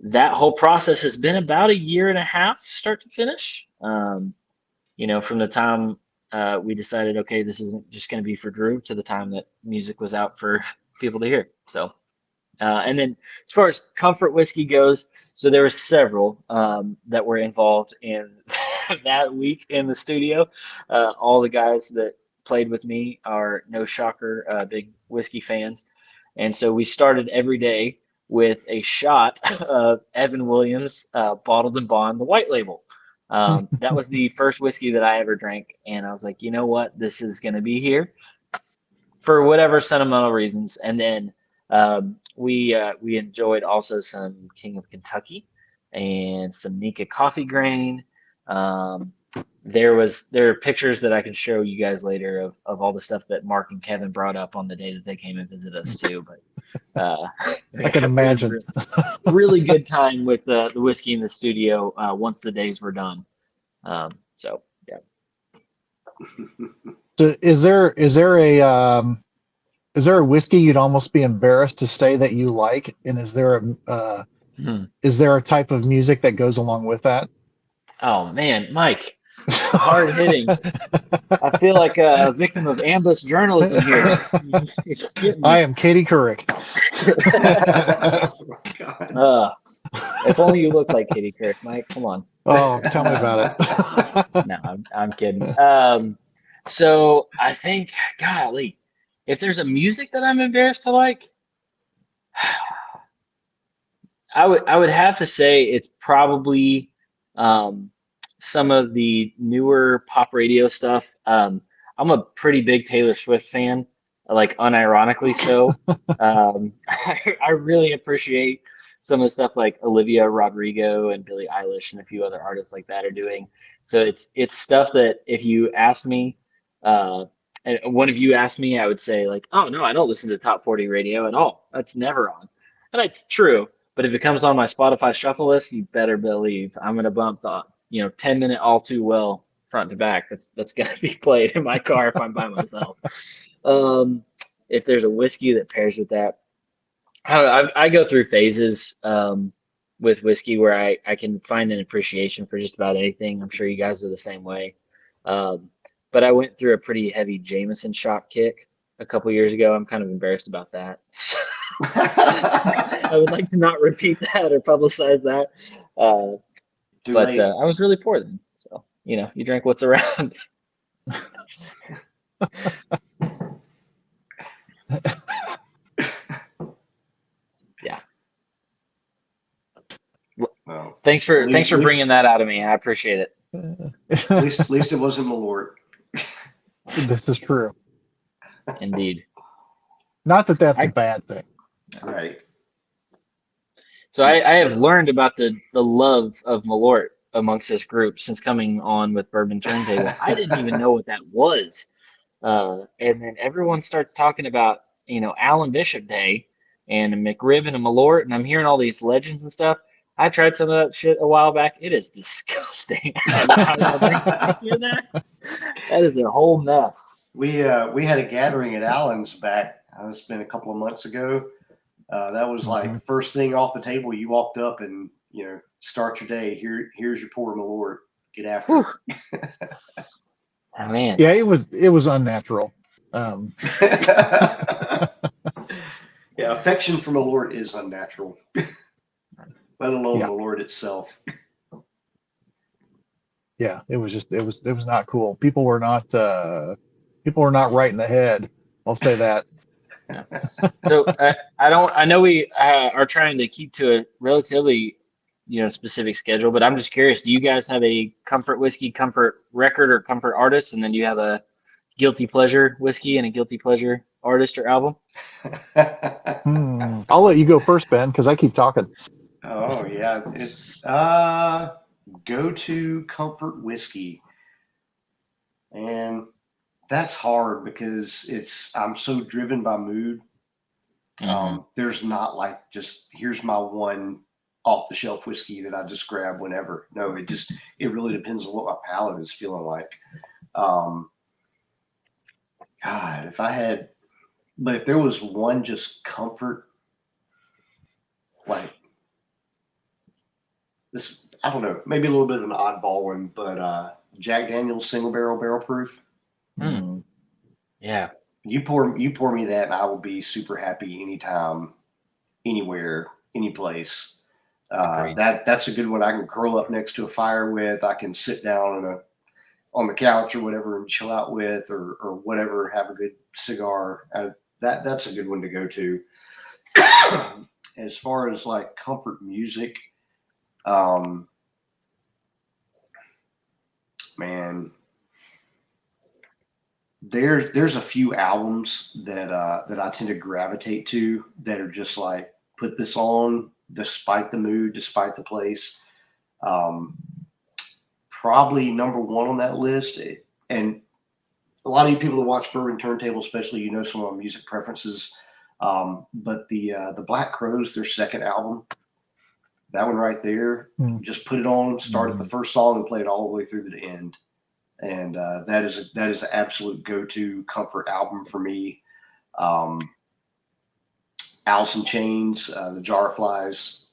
that whole process has been about a year and a half, start to finish. From the time we decided, okay, this isn't just going to be for Drew, to the time that music was out for people to hear. So And then as far as comfort whiskey goes, so there were several that were involved in that week in the studio. All the guys that played with me are, no shocker, big whiskey fans. And so we started every day with a shot of Evan Williams Bottled and Bond, the white label. That was the first whiskey that I ever drank. And I was like, you know what? This is going to be here for whatever sentimental reasons. And then we enjoyed also some King of Kentucky and some Nika Coffee Grain. There are pictures that I can show you guys later of all the stuff that Mark and Kevin brought up on the day that they came and visit us too. But
I can imagine.
Really good time with the whiskey in the studio once the days were done. So yeah.
So is there a whiskey you'd almost be embarrassed to say that you like, and is there a type of music that goes along with that?
Oh man, Mike, hard hitting. I feel like a victim of ambush journalism here.
I am Katie Couric.
Oh,
If only you look like Katie Couric, Mike. Come on.
Oh, tell me about it.
No, I'm kidding. So I think, golly, if there's a music that I'm embarrassed to like, I would have to say it's probably some of the newer pop radio stuff. I'm a pretty big Taylor Swift fan, like unironically so. I really appreciate some of the stuff like Olivia Rodrigo and Billie Eilish and a few other artists like that are doing. So it's stuff that if you ask me, and one of you asked me, I would say like, oh no, I don't listen to top 40 radio at all. That's never on. And that's true. But if it comes on my Spotify shuffle list, you better believe I'm going to bump the 10-minute All Too Well front to back. That's going to be played in my car if I'm by myself. If there's a whiskey that pairs with that, I go through phases with whiskey where I can find an appreciation for just about anything. I'm sure you guys are the same way. But I went through a pretty heavy Jameson shot kick a couple years ago. I'm kind of embarrassed about that. I would like to not repeat that or publicize that. But I was really poor then. So, you drink what's around. Yeah.
well,
Thanks for bringing that out of me. I appreciate it.
at least it wasn't Malort.
This is true.
Indeed.
Not that that's a bad thing.
Right.
So I have learned about the love of Malort amongst this group since coming on with Bourbon Turntable. I didn't even know what that was. And then everyone starts talking about, Alan Bishop Day and a McRib and a Malort, and I'm hearing all these legends and stuff. I tried some of that shit a while back. It is disgusting. That is a whole mess.
We had a gathering at Allen's back. It's been a couple of months ago. That was like first thing off the table. You walked up and start your day. Here's your pour Malort. Get after it.
Oh, man.
Yeah, it was unnatural.
Yeah, affection for Malort is unnatural. Let alone Malort itself.
Yeah, it was not cool. People were not right in the head. I'll say that.
So I know we are trying to keep to a relatively specific schedule, but I'm just curious, do you guys have a comfort whiskey, comfort record, or comfort artist, and then you have a guilty pleasure whiskey and a guilty pleasure artist or album?
I'll let you go first, Ben, because I keep talking.
Oh yeah, it's go-to comfort whiskey, and that's hard because I'm so driven by mood. There's not like just here's my one off-the-shelf whiskey that I just grab whenever. No, it really depends on what my palate is feeling like. God, if there was one just comfort, like this, I don't know, maybe a little bit of an oddball one, but Jack Daniel's single barrel proof.
Yeah.
You pour me that and I will be super happy anytime anywhere, any place.
Agreed.
That's a good one. I can curl up next to a fire with. I can sit down on the couch or whatever and chill out with, or whatever. Have a good cigar. That's a good one to go to. As far as like comfort music, man, there's a few albums that I tend to gravitate to that are just like, put this on despite the mood, despite the place. Probably number one on that list, and a lot of you people that watch Bourbon Turntable, especially, you know some of my music preferences. But the Black Crowes, their second album, that one right there, just put it on, start at the first song and play it all the way through to the end. And that is an absolute go-to comfort album for me. Alice in Chains, the Jar of Flies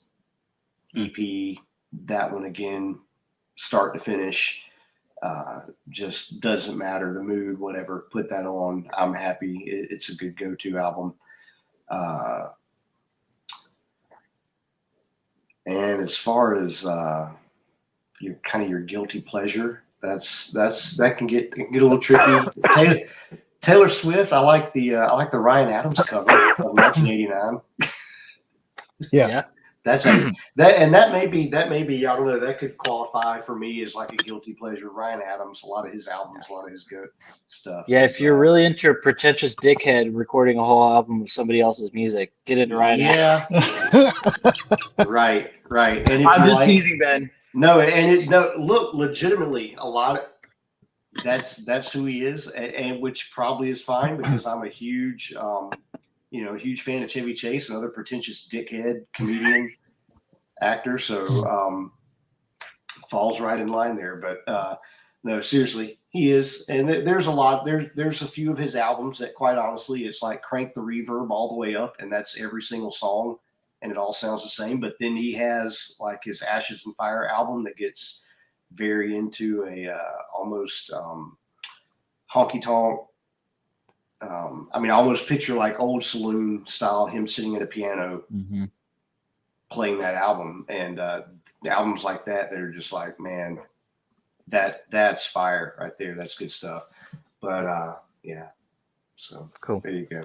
EP, that one again, start to finish, just doesn't matter the mood, whatever, put that on, I'm happy. It's a good go-to album. And as far as your guilty pleasure, that can get a little tricky. Taylor Swift, I like the Ryan Adams cover of 1989.
Yeah.
That may be, I don't know, that could qualify for me as like a guilty pleasure. Ryan Adams, a lot of his albums, a lot of his good stuff.
Yeah, if you're really into a pretentious dickhead recording a whole album of somebody else's music, get into Ryan Adams.
Right. And if
I'm just teasing, Ben.
No, look, legitimately, a lot of that's who he is, and which probably is fine, because I'm a huge huge fan of Chevy Chase, another pretentious dickhead comedian actor. So falls right in line there. But no, seriously, he is. And there's a few of his albums that, quite honestly, it's like crank the reverb all the way up, and that's every single song, and it all sounds the same. But then he has like his Ashes and Fire album that gets very into a almost honky tonk. I almost picture like old saloon style, him sitting at a piano, playing that album, and albums like that are just like, man, that's fire right there. That's good stuff. But yeah, so
cool.
There you go.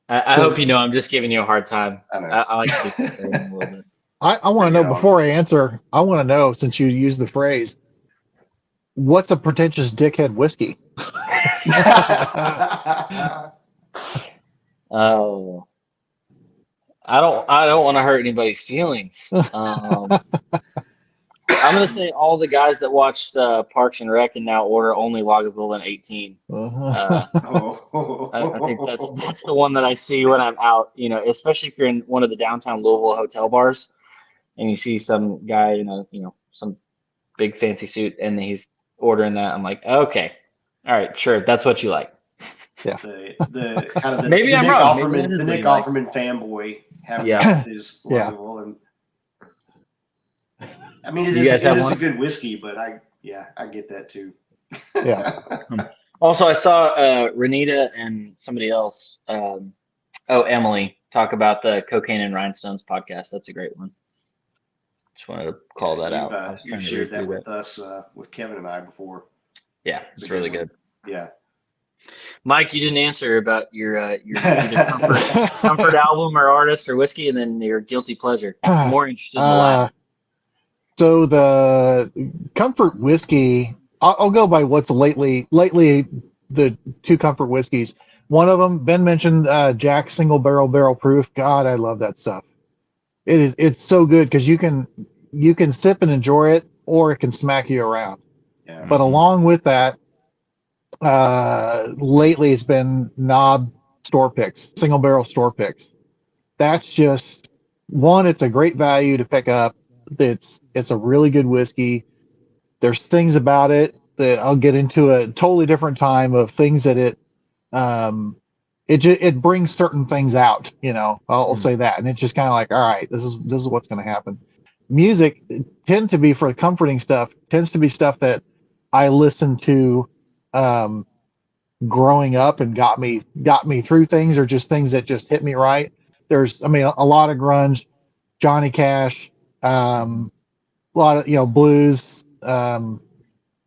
I hope you know I'm just giving you a hard time.
I know.
I like to be a little bit.
I want to know, before I answer, I want to know, since you used the phrase, what's a pretentious dickhead whiskey?
Oh, I don't want to hurt anybody's feelings. I'm going to say all the guys that watched Parks and Rec and now order only Lagavulin 18. I think that's the one that I see when I'm out, especially if you're in one of the downtown Louisville hotel bars and you see some guy in some big fancy suit and he's ordering that. I'm like, okay, all right, sure, that's what you like.
Yeah.
The kind of
maybe I'm
Nick
wrong.
Offerman, the Nick Offerman fanboy having his Lagavulin. It is a good whiskey, but I get that too.
Yeah.
Also, I saw Renita and somebody else, Emily, talk about the Cocaine and Rhinestones podcast. That's a great one. Just wanted to call that out.
You shared that with us, with Kevin and I before.
Yeah, it's really good.
Yeah.
Mike, you didn't answer about your either comfort album or artist or whiskey, and then your guilty pleasure. I'm more interested in the latter.
So the comfort whiskey, I'll go by what's lately the two comfort whiskeys. One of them, Ben mentioned Jack's Single Barrel Proof. God, I love that stuff. It's so good because you can sip and enjoy it, or it can smack you around. Yeah. But along with that, lately it's been Knob store picks, single barrel store picks. That's just one. It's a great value to pick up. It's a really good whiskey. There's things about it that I'll get into a totally different time of things that it brings certain things out. I'll say that, and it's just kind of like, all right, this is what's going to happen. Music tends to be, for comforting stuff, tends to be stuff that I listened to growing up and got me through things, or just things that just hit me right. there's, I mean, a lot of grunge, Johnny Cash, a lot of, blues,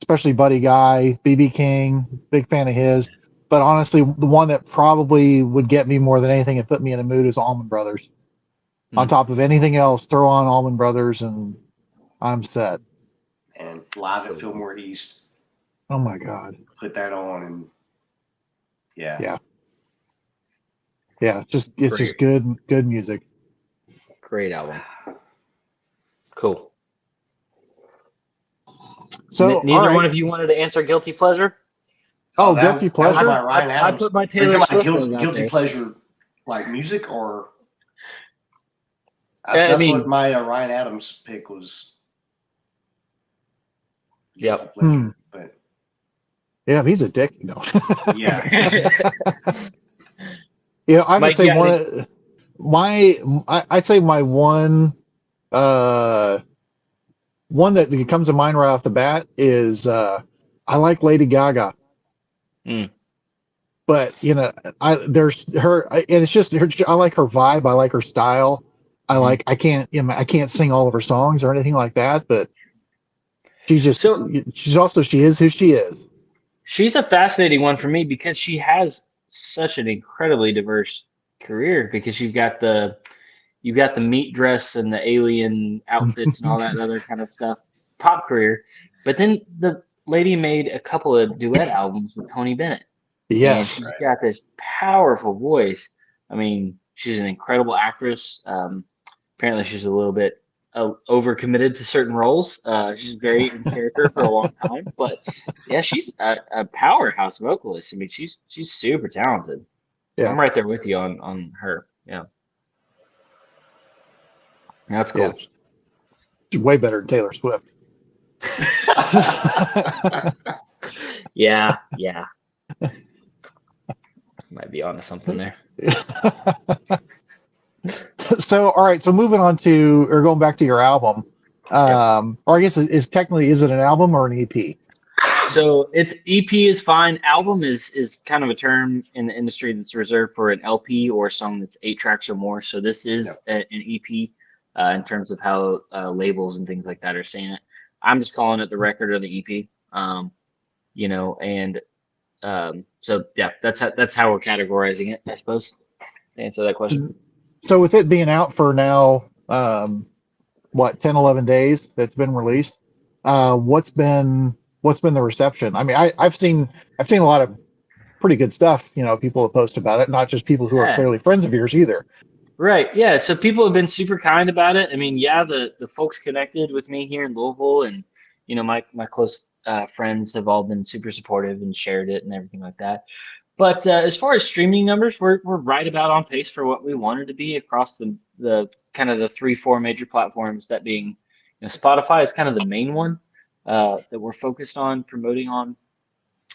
especially Buddy Guy, BB King, big fan of his. But honestly, the one that probably would get me more than anything and put me in a mood is Allman Brothers. On top of anything else, throw on Allman Brothers and I'm set.
And live at Fillmore East.
Oh my God.
Put that on and
Yeah. It's just good music.
Great album. Cool.
So
neither one of you wanted to answer guilty pleasure?
Oh, guilty pleasure.
That was my Ryan Adams.
I put my Taylor Swift
guilty pleasure, like music, or that's what my Ryan Adams pick was.
Yep.
But
yeah, he's a dick. No.
Yeah.
I would say I'd say my one that comes to mind right off the bat is I like Lady Gaga. But there's her, and it's just her. I like her vibe. I like her style. I can't sing all of her songs or anything like that. But she is who she is.
She's a fascinating one for me because she has such an incredibly diverse career. Because you've got the meat dress and the alien outfits and all that other kind of stuff, pop career. But then the lady made a couple of duet albums with Tony Bennett.
Yes.
And she's got this powerful voice. I mean, she's an incredible actress. Apparently she's a little bit overcommitted to certain roles. She's very in character for a long time. But yeah, she's a powerhouse vocalist. I mean, she's super talented. Yeah. I'm right there with you on her. Yeah. That's cool.
Yeah. She's way better than Taylor Swift.
Yeah. Might be onto something there.
So, all right. So moving on going back to your album, or I guess is it an album or an EP?
So it's EP is fine. Album is kind of a term in the industry that's reserved for an LP or a song that's 8 tracks or more. So this is an EP in terms of how labels and things like that are saying it. I'm just calling it the record or the EP. So yeah, that's how we're categorizing it, I suppose, to answer that question.
So with it being out for now, 10, 11 days that's been released, what's been the reception? I mean, I've seen a lot of pretty good stuff, people have posted about it, not just people who are clearly friends of yours either.
Right. Yeah. So people have been super kind about it. I mean, the folks connected with me here in Louisville and, my close friends have all been super supportive and shared it and everything like that. But as far as streaming numbers, we're right about on pace for what we wanted to be across the kind of the 3-4 major platforms, that being Spotify is kind of the main one that we're focused on promoting on.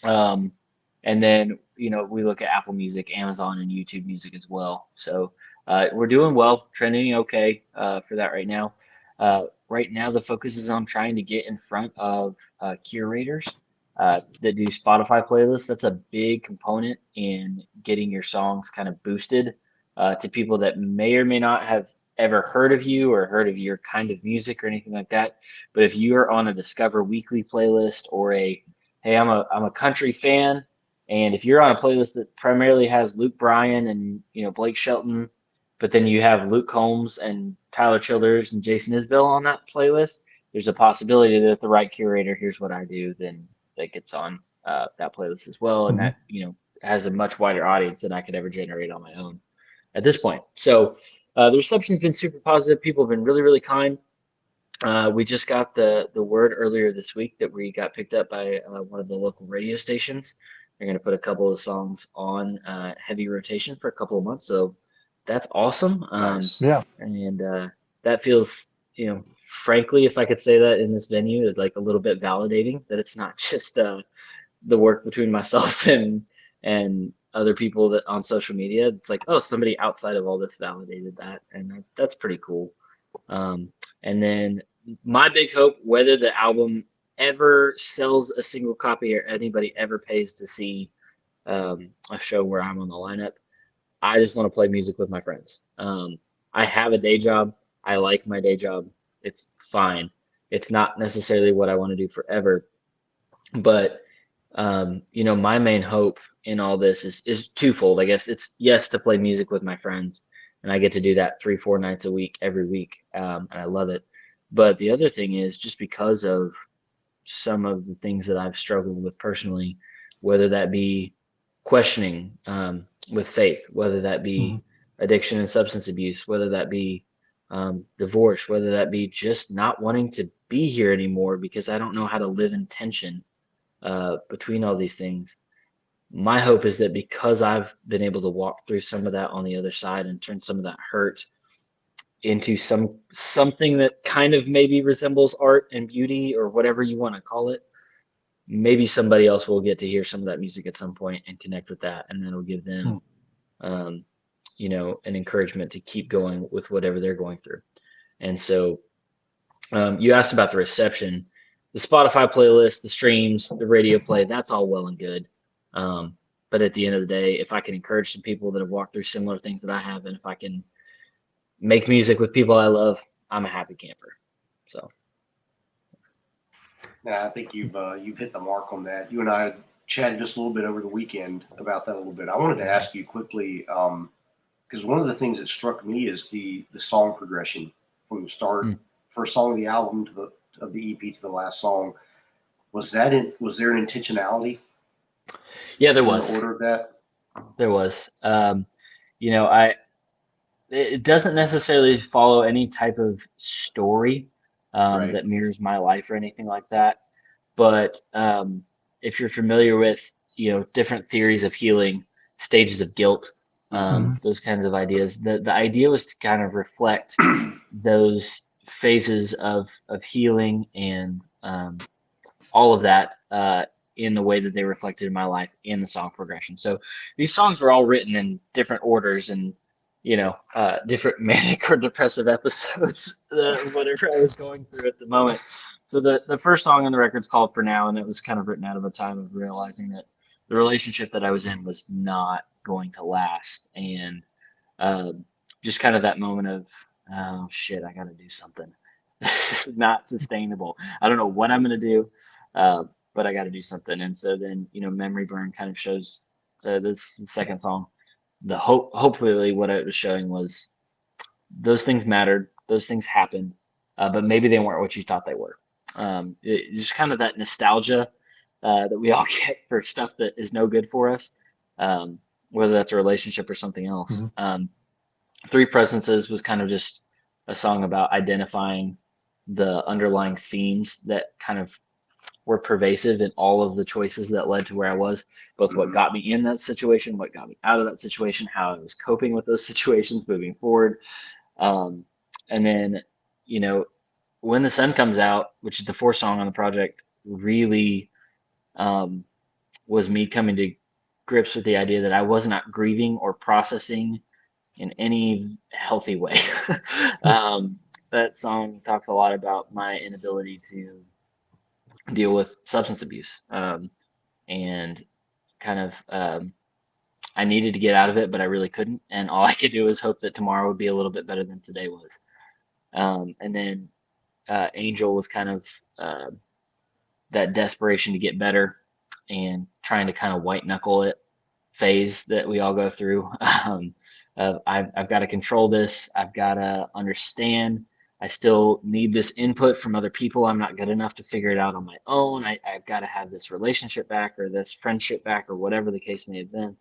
And then, we look at Apple Music, Amazon, and YouTube Music as well. So we're doing well, trending okay for that right now. Right now, the focus is on trying to get in front of curators that do Spotify playlists. That's a big component in getting your songs kind of boosted to people that may or may not have ever heard of you or heard of your kind of music or anything like that. But if you are on a Discover Weekly playlist or hey, I'm a country fan, and if you're on a playlist that primarily has Luke Bryan and Blake Shelton, but then you have Luke Combs and Tyler Childers and Jason Isbell on that playlist, there's a possibility that if the right curator hears what I do, then that gets on that playlist as well. And that, has a much wider audience than I could ever generate on my own at this point. So the reception's been super positive. People have been really, really kind. We just got the word earlier this week that we got picked up by one of the local radio stations. They're going to put a couple of songs on heavy rotation for a couple of months. So that's awesome.
Yeah.
And that feels, frankly, if I could say that in this venue, it's like a little bit validating that it's not just the work between myself and other people that on social media. It's like, oh, somebody outside of all this validated that, and that's pretty cool. And then my big hope, whether the album ever sells a single copy or anybody ever pays to see a show where I'm on the lineup, I just want to play music with my friends. I have a day job. I like my day job. It's fine. It's not necessarily what I want to do forever, but my main hope in all this is twofold. I guess it's, yes, to play music with my friends, and I get to do that 3-4 nights a week, every week, and I love it. But the other thing is, just because of some of the things that I've struggled with personally, whether that be questioning with faith, whether that be addiction and substance abuse, whether that be divorce, whether that be just not wanting to be here anymore because I don't know how to live in tension between all these things. My hope is that because I've been able to walk through some of that on the other side and turn some of that hurt into something that kind of maybe resembles art and beauty, or whatever you want to call it, maybe somebody else will get to hear some of that music at some point and connect with that, and that'll give them an encouragement to keep going with whatever they're going through. And so you asked about the reception. The Spotify playlist, the streams, the radio play, that's all well and good. But at the end of the day, if I can encourage some people that have walked through similar things that I have, and if I can make music with people I love, I'm a happy camper. So.
Yeah, I think you've hit the mark on that. You and I chatted just a little bit over the weekend about that a little bit. I wanted to ask you quickly, because one of the things that struck me is the song progression from the start, first song of the album of the EP to the last song. Was there an intentionality?
Yeah, there was.
In the order of that?
There was. It doesn't necessarily follow any type of story that mirrors my life or anything like that. But if you're familiar with, different theories of healing, stages of guilt, those kinds of ideas, the idea was to kind of reflect those phases of healing and all of that in the way that they reflected in my life in the song progression. So these songs were all written in different orders and different manic or depressive episodes, whatever I was going through at the moment. So the first song on the record is called For Now, and it was kind of written out of a time of realizing that the relationship that I was in was not going to last, and just kind of that moment of, oh shit, I got to do something. Not sustainable. I don't know what I'm going to do, but I got to do something. And so then, Memory Burn kind of shows this the second song. Hopefully what it was showing was those things mattered, those things happened, but maybe they weren't what you thought they were. Just kind of that nostalgia that we all get for stuff that is no good for us, whether that's a relationship or something else. Three Presences was kind of just a song about identifying the underlying themes that kind of were pervasive in all of the choices that led to where I was, both what got me in that situation, what got me out of that situation, how I was coping with those situations moving forward. And then, When the Sun Comes Out, which is the fourth song on the project, really was me coming to grips with the idea that I was not grieving or processing in any healthy way. That song talks a lot about my inability to deal with substance abuse, and kind of I needed to get out of it, but I really couldn't, and all I could do was hope that tomorrow would be a little bit better than today was. And then Angel was kind of that desperation to get better and trying to kind of white knuckle it phase that we all go through. I've got to control this. I've got to understand. I still need this input from other people. I'm not good enough to figure it out on my own. I've got to have this relationship back or this friendship back or whatever the case may have been.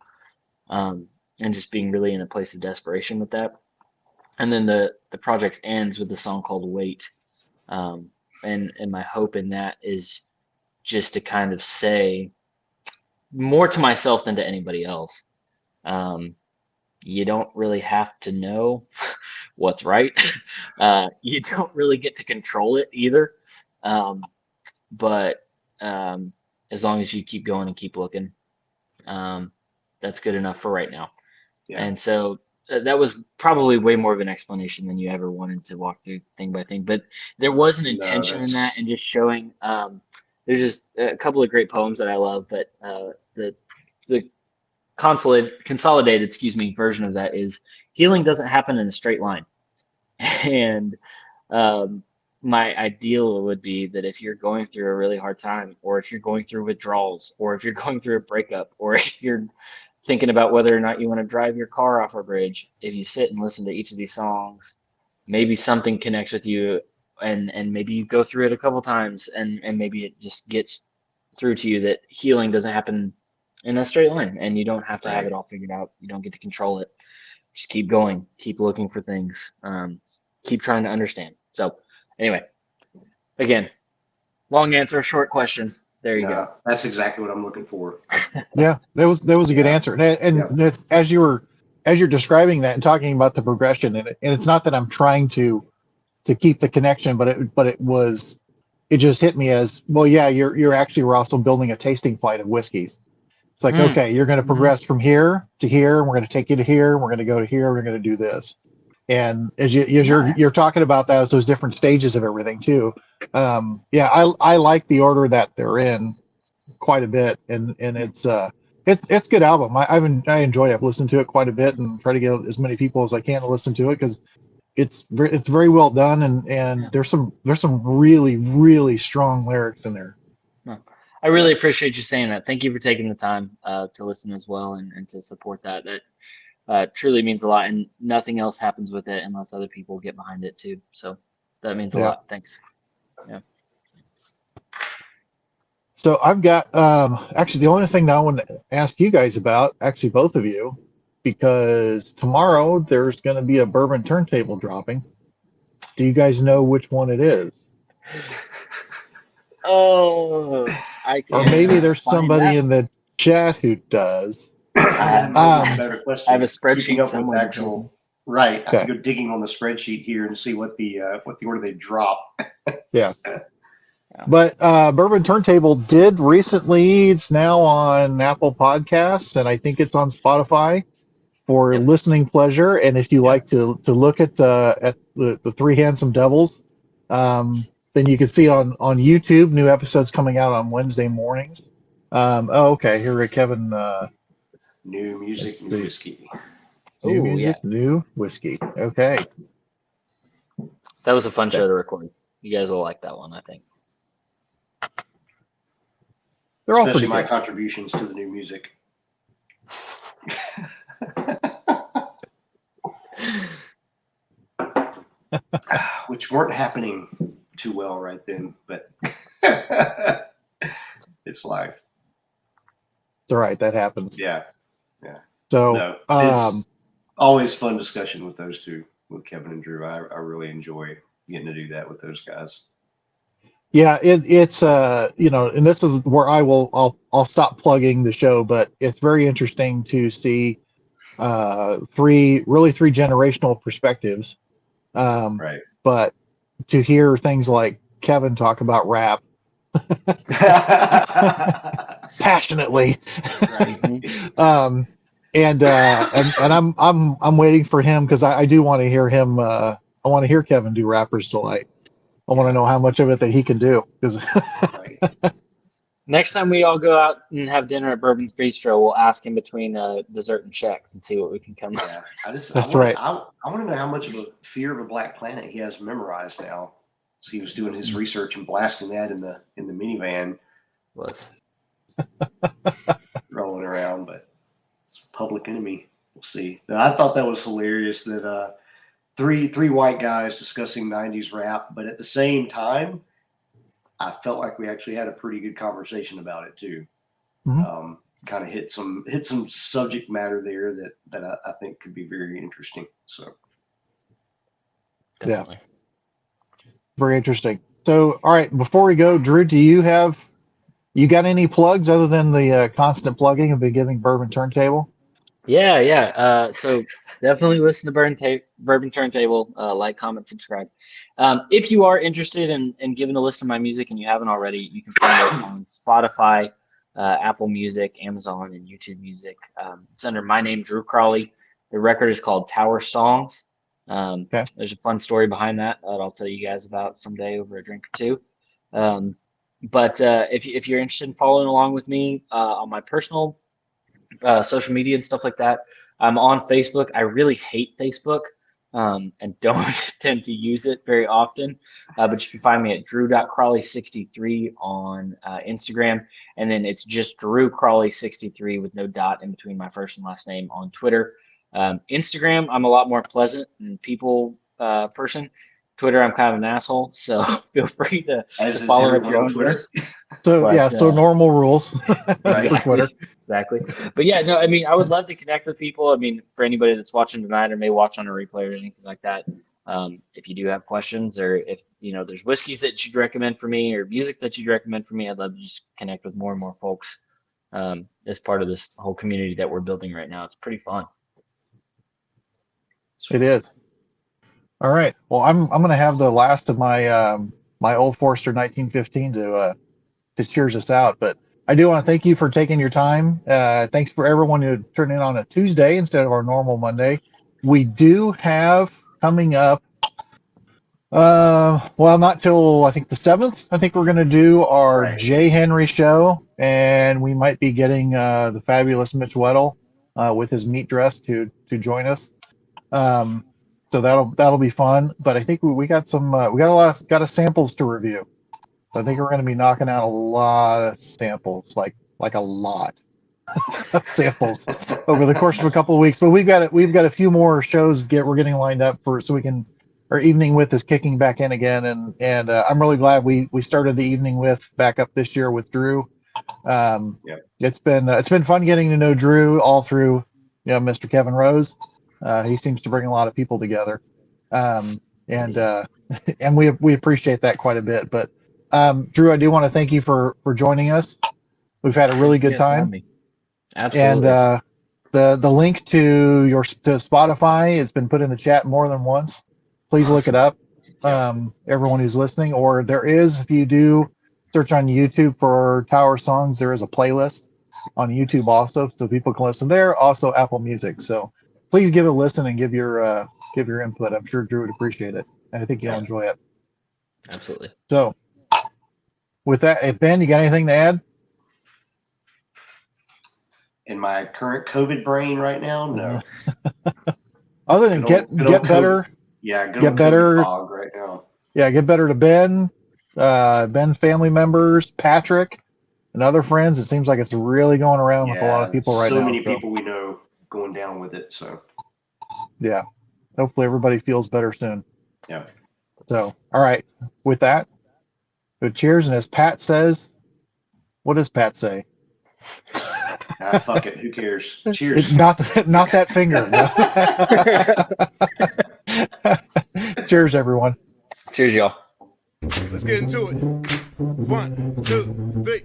And just being really in a place of desperation with that. And then the project ends with the song called Wait. And my hope in that is just to kind of say more to myself than to anybody else. You don't really have to know what's right. You don't really get to control it either. But as long as you keep going and keep looking, that's good enough for right now. Yeah. And so that was probably way more of an explanation than you ever wanted to walk through thing by thing. But there was an intention in that, and just showing. There's just a couple of great poems that I love, but the consolidated, version of that is healing doesn't happen in a straight line. And my ideal would be that if you're going through a really hard time, or if you're going through withdrawals, or if you're going through a breakup, or if you're thinking about whether or not you want to drive your car off a bridge, if you sit and listen to each of these songs, maybe something connects with you, and maybe you go through it a couple times, and maybe it just gets through to you that healing doesn't happen in a straight line, and you don't have to have it all figured out. You don't get to control it. Just keep going, keep looking for things, keep trying to understand. So anyway, again, long answer, short question. There you go.
That's exactly what I'm looking for.
Yeah, that was a good answer. And as you're describing that and talking about the progression, and it's not that I'm trying to keep the connection, but it just hit me as, well, yeah, we're also building a tasting flight of whiskeys. It's like, okay, you're going to progress from here to here, and we're going to take you to here, and we're going to go to here, we're going to do this. And as you're talking about those different stages of everything too. I like the order that they're in quite a bit, and it's a good album. I enjoy it. I've listened to it quite a bit and try to get as many people as I can to listen to it, because it's very well done, and there's some really, really strong lyrics in there.
I really appreciate you saying that. Thank you for taking the time to listen as well, and to support that. That truly means a lot, and nothing else happens with it unless other people get behind it too. So that means a lot. Thanks. Yeah.
So I've got actually the only thing that I want to ask you guys about, actually both of you, because tomorrow there's going to be a bourbon turntable dropping. Do you guys know which one it is?
Oh, I can't.
Or maybe there's somebody in the chat who does.
I better question.
I have a spreadsheet
somewhere. Right. I have to go digging on the spreadsheet here and see what the order they drop.
Yeah. But Bourbon Turntable did recently. It's now on Apple Podcasts, and I think it's on Spotify for listening pleasure. And if you like to look at the Three Handsome Devils, then you can see it on YouTube. New episodes coming out on Wednesday mornings. Okay. Here, Kevin.
New music, new whiskey.
New music, new whiskey. Okay.
That was a fun show to record. You guys will like that one, I think.
They're all
Especially
pretty
my contributions to the new music. Which weren't happening too well right then, but it's life.
It's all right. That happens.
Yeah.
So
it's always fun discussion with those two, with Kevin and Drew. I really enjoy getting to do that with those guys.
Yeah, it's and this is where I'll stop plugging the show, but it's very interesting to see three generational perspectives.
Right.
But to hear things like Kevin talk about rap passionately.
Right.
And I'm waiting for him, because I do want to hear him. I want to hear Kevin do Rapper's Delight. I want to know how much of it that he can do.
Next time we all go out and have dinner at Bourbon's Bistro, we'll ask him between dessert and checks and see what we can come up with.
That's right.
I want to know how much of a Fear of a Black Planet he has memorized now. So he was doing his research and blasting that in the minivan.
Was
rolling around, but it's Public Enemy. We'll see. Now, I thought that was hilarious that three white guys discussing 90s rap, but at the same time, I felt like we actually had a pretty good conversation about it too.
Mm-hmm.
Kind of hit some subject matter there that I think could be very interesting. So
definitely.
Yeah. Very interesting. So, all right, before we go, Drew, you got any plugs other than the constant plugging of giving Bourbon Turntable?
Yeah. So definitely listen to Bourbon Turntable. Like, comment, subscribe. If you are interested in giving a listen to my music and you haven't already, you can find it on Spotify, Apple Music, Amazon, and YouTube Music. It's under my name, Drew Crawley. The record is called Tower Songs. There's a fun story behind that I'll tell you guys about someday over a drink or two. But if you're interested in following along with me on my personal social media and stuff like that. I'm on Facebook. I really hate Facebook and don't tend to use it very often. But you can find me at drew.crawley63 on Instagram. And then it's just Drew Crawley 63 with no dot in between my first and last name on Twitter. Instagram, I'm a lot more pleasant and people person. Twitter, I'm kind of an asshole, so feel free to follow at your own risk.
So but, so normal rules
right.
for Twitter.
Exactly. But yeah, no, I mean, I would love to connect with people. I mean, for anybody that's watching tonight or may watch on a replay or anything like that, if you do have questions or if, there's whiskeys that you'd recommend for me or music that you'd recommend for me, I'd love to just connect with more and more folks as part of this whole community that we're building right now. It's pretty fun.
It is. All right. Well, I'm going to have the last of my my Old Forester 1915 to cheers us out. But I do want to thank you for taking your time. Thanks for everyone who turned in on a Tuesday instead of our normal Monday. We do have coming up. Well, not till I think the 7th. I think we're going to do our J. Henry show, and we might be getting the fabulous Mitch Weddle with his meat dress to join us. So that'll be fun. But I think we got some we got a lot of samples to review. So I think we're going to be knocking out a lot of samples, like a lot of samples over the course of a couple of weeks. But we've got a few more shows we're getting lined up for, so we can. Our evening with is kicking back in again, and I'm really glad we started the evening with back up this year with Drew. It's been fun getting to know Drew all through Mr. Kevin Rose. He seems to bring a lot of people together, and we appreciate that quite a bit. But Drew, I do want to thank you for joining us. We've had a really good time.
Absolutely.
And the link to Spotify, it's been put in the chat more than once. Please look it up. Everyone who's listening, or there is, if you do search on YouTube for Tower Songs, there is a playlist on YouTube also, so people can listen there. Also Apple Music. So please give it a listen and give your input. I'm sure Drew would appreciate it, and I think you'll enjoy it.
Absolutely.
So, with that, Ben, you got anything to add?
In my current COVID brain right now, no.
Other than get better. Get better.
Fog right now.
Yeah, get better to Ben, Ben's family members, Patrick, and other friends. It seems like it's really going around with a lot of people right now.
So many people we know going down with it. So,
yeah, hopefully everybody feels better soon.
Yeah.
So, all right. With that, good cheers. And as Pat says, what does Pat say?
Fuck it. Who cares? Cheers.
Not that finger. Cheers, everyone.
Cheers, y'all.
Let's get into it. 1, 2, 3.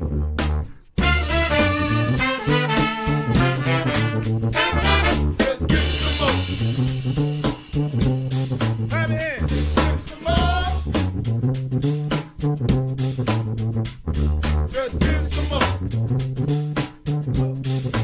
Let's get some more.